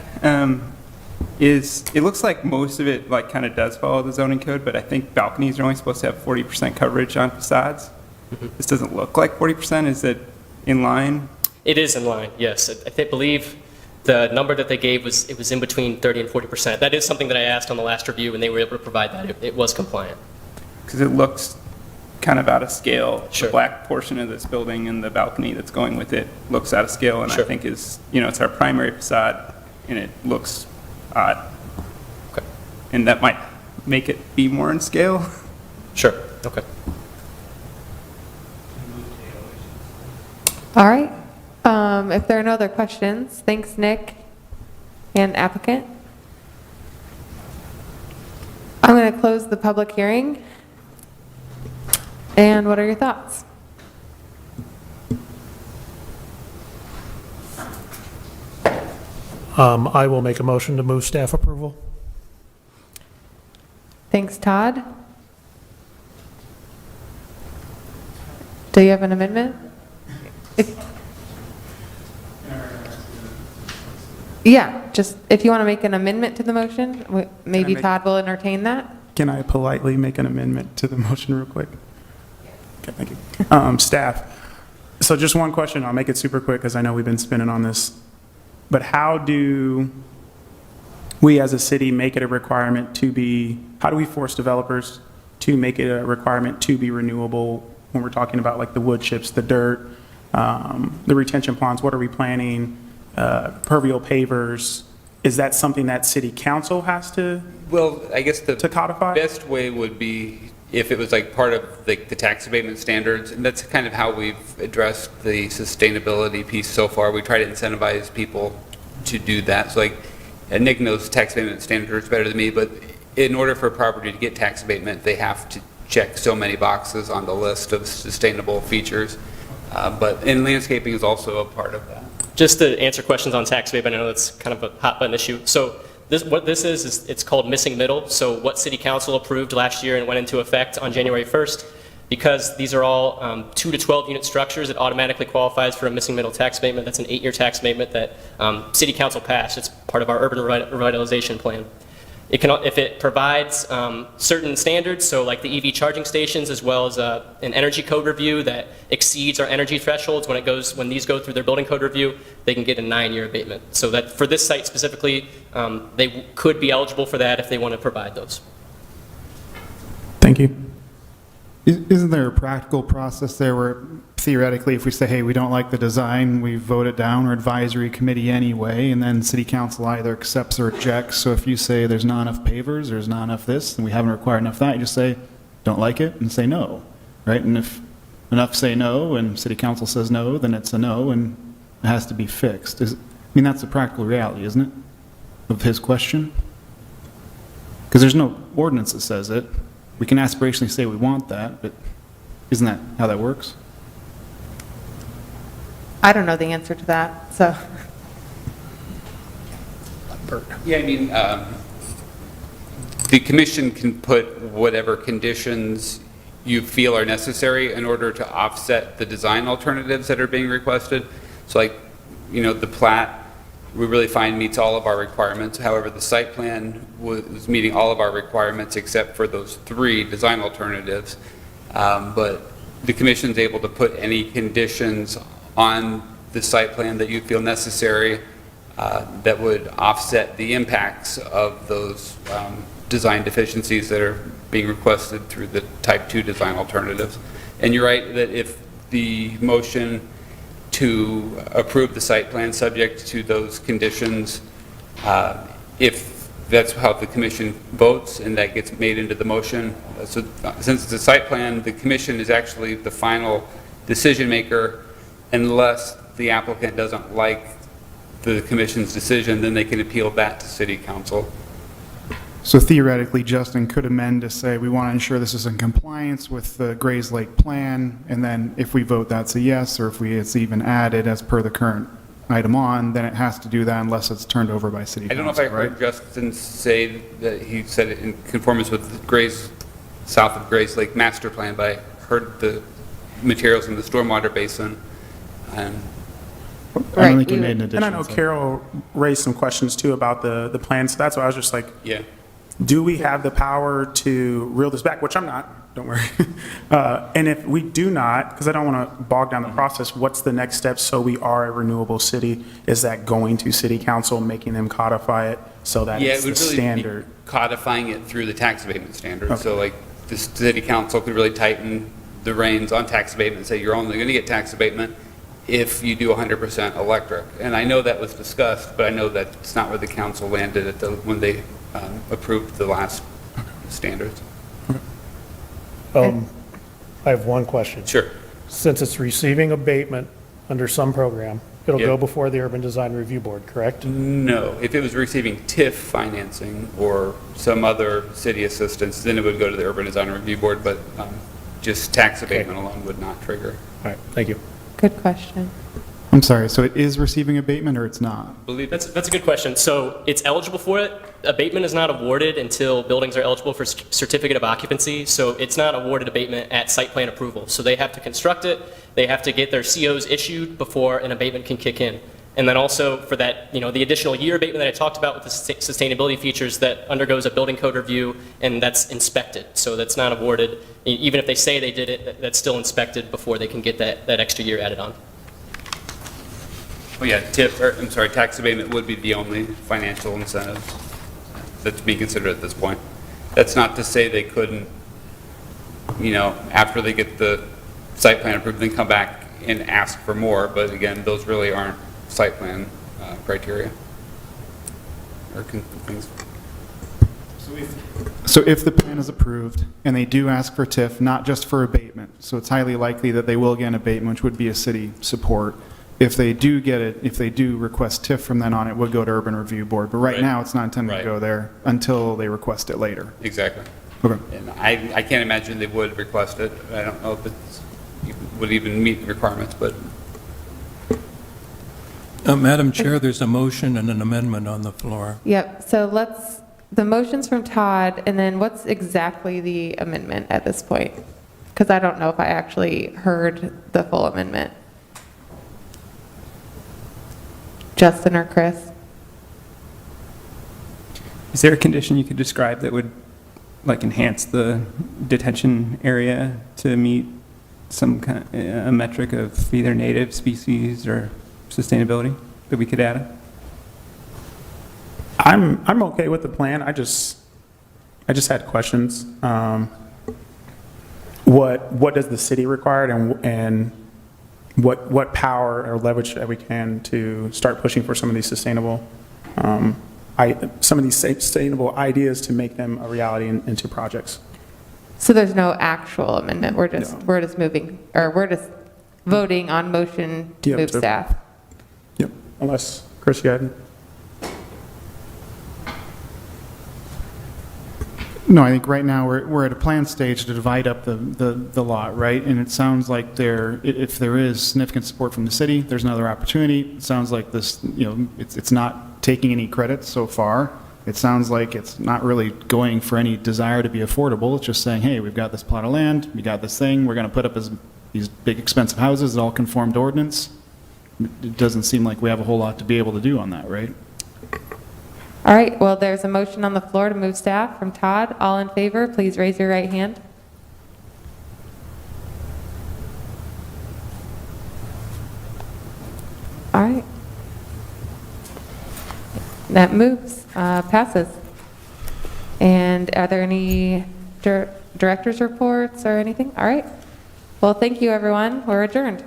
It looks like most of it kind of does follow the zoning code, but I think balconies are only supposed to have 40% coverage on facades. Mm-hmm. This doesn't look like 40%. Is it in line? It is in line, yes. I believe the number that they gave was in between 30 and 40%. That is something that I asked on the last review, and they were able to provide that. It was compliant. Because it looks kind of out of scale. Sure. The black portion of this building and the balcony that's going with it looks out of scale, and Sure. I think it's our primary facade, and it looks odd. Okay. And that might make it be more in scale. Sure, okay. All right. If there are no other questions, thanks, Nick and applicant. I'm going to close the public hearing. And what are your thoughts? I will make a motion to move staff approval. Thanks, Todd. Do you have an amendment? Yeah, just if you want to make an amendment to the motion, maybe make- Todd will entertain that. Can I politely make an amendment to the motion real quick? Okay, thank you. Staff, so just one question, I'll make it super quick because I know we've been spinning on this. But how do we as a city make it a requirement to be, how do we force developers to make it a requirement to be renewable when we're talking about like the wood chips, the dirt, the retention ponds, what are we planning, permeable pavers? Is that something that city council has to Well, I guess the codify? best way would be if it was like part of the tax abatement standards, and that's kind of how we've addressed the sustainability piece so far. We try to incentivize people to do that. So like, and Nick knows tax abatement standards better than me, but in order for a property to get tax abatement, they have to check so many boxes on the list of sustainable features. And landscaping is also a part of that. Just to answer questions on tax abatement, I know that's kind of a hot button issue. So what this is it's called missing middle. So what City Council approved last year and went into effect on January 1st, because these are all 2 to 12 unit structures, it automatically qualifies for a missing middle tax abatement. That's an 8-year tax abatement that City Council passed. It's part of our urban revitalization plan. It can, if it provides certain standards, so like the EV charging stations, as well as an energy code review that exceeds our energy thresholds. When these go through their building code review, they can get a 9-year abatement. So that for this site specifically, they could be eligible for that if they want to provide those. Thank you. Isn't there a practical process there where theoretically if we say, hey, we don't like the design, we vote it down or advisory committee anyway, and then city council either accepts or rejects? So if you say there's not enough pavers, there's not enough this, and we haven't required enough that, you just say, don't like it, and say no, right? And if enough say no and city council says no, then it's a no and it has to be fixed. I mean, that's the practical reality, isn't it, of his question? Because there's no ordinance that says it. We can aspirationally say we want that, but isn't that how that works? I don't know the answer to that, so. Yeah, I mean, the commission can put whatever conditions you feel are necessary in order to offset the design alternatives that are being requested. So like, the plat, we really find meets all of our requirements. However, the site plan was meeting all of our requirements except for those 3 design alternatives. But the commission's able to put any conditions on the site plan that you feel necessary that would offset the impacts of those design deficiencies that are being requested through the type 2 design alternatives. And you're right that if the motion to approve the site plan subject to those conditions, if that's how the commission votes and that gets made into the motion. So since it's a site plan, the commission is actually the final decision maker unless the applicant doesn't like the commission's decision, then they can appeal that to city council. So theoretically, Justin could amend to say, we want to ensure this is in compliance with the Grays Lake plan, and then if we vote that's a yes, or if it's even added as per the current item on, then it has to do that unless it's turned over by city council, I don't know if I heard Justin say that he said it in conformance with Grays, south of Grays Lake master plan, but I heard the materials in the stormwater basin. I don't think he made an addition. And I know Carol raised some questions too about the plan, so that's why I was just like, yeah. Do we have the power to reel this back? Which I'm not, don't worry. And if we do not, because I don't want to bog down the process, what's the next step so we are a renewable city? Is that going to city council, making them codify it so that it's the standard? Be codifying it through the tax abatement standards. Okay. So like the city council could really tighten the reins on tax abatement and say you're only going to get tax abatement if you do 100% electric. And I know that was discussed, but I know that it's not where the council landed at when they approved the last standards. I have one question. Sure. Since it's receiving abatement under some program, it'll Yep. go before the Urban Design Review Board, correct? No. If it was receiving TIF financing or some other city assistance, then it would go to the Urban Design Review Board, but just tax abatement alone would not trigger. All right, thank you. Good question. I'm sorry, so it is receiving abatement or it's not? That's a good question. So it's eligible for it. Abatement is not awarded until buildings are eligible for certificate of occupancy. So it's not awarded abatement at site plan approval. So they have to construct it. They have to get their COs issued before an abatement can kick in. And then also for that, the additional year abatement that I talked about with the sustainability features, that undergoes a building code review and that's inspected. So that's not awarded. Even if they say they did it, that's still inspected before they can get that extra year added on. Oh, yeah, tax abatement would be the only financial incentive that's being considered at this point. That's not to say they couldn't, after they get the site plan approved, then come back and ask for more, but again, those really aren't site plan criteria or things. So if the plan is approved and they do ask for TIF, not just for abatement, so it's highly likely that they will get an abatement, which would be a city support. If they do get it, if they do request TIF from then on, it would go to Urban Review Board. But right now, it's not intended to go there until they request it later. Exactly. Okay. And I can't imagine they would request it. I don't know if it would even meet the requirements, but. Madam Chair, there's a motion and an amendment on the floor. Yep, so the motion's from Todd, and then what's exactly the amendment at this point? Because I don't know if I actually heard the full amendment. Justin or Chris? Is there a condition you could describe that would enhance the detention area to meet some kind a metric of either native species or sustainability that we could add? I'm okay with the plan. I just had questions. What does the city require, and what power or leverage that we can to start pushing for some of these sustainable sustainable ideas to make them a reality into projects? So there's no actual amendment. We're just moving, or we're just voting on motion to move staff. Yep. Unless Chris, you had. No, I think right now we're at a plan stage to divide up the lot, right? And it sounds like if there is significant support from the city, there's another opportunity. It sounds like this, it's not taking any credit so far. It sounds like it's not really going for any desire to be affordable. It's just saying, hey, we've got this plot of land, we got this thing, we're going to put up these big expensive houses that all conform to ordinance. It doesn't seem like we have a whole lot to be able to do on that, right? All right, well, there's a motion on the floor to move staff from Todd. All in favor, please raise your right hand. All right. That moves, passes. And are there any director's reports or anything? All right. Well, thank you, everyone. We're adjourned.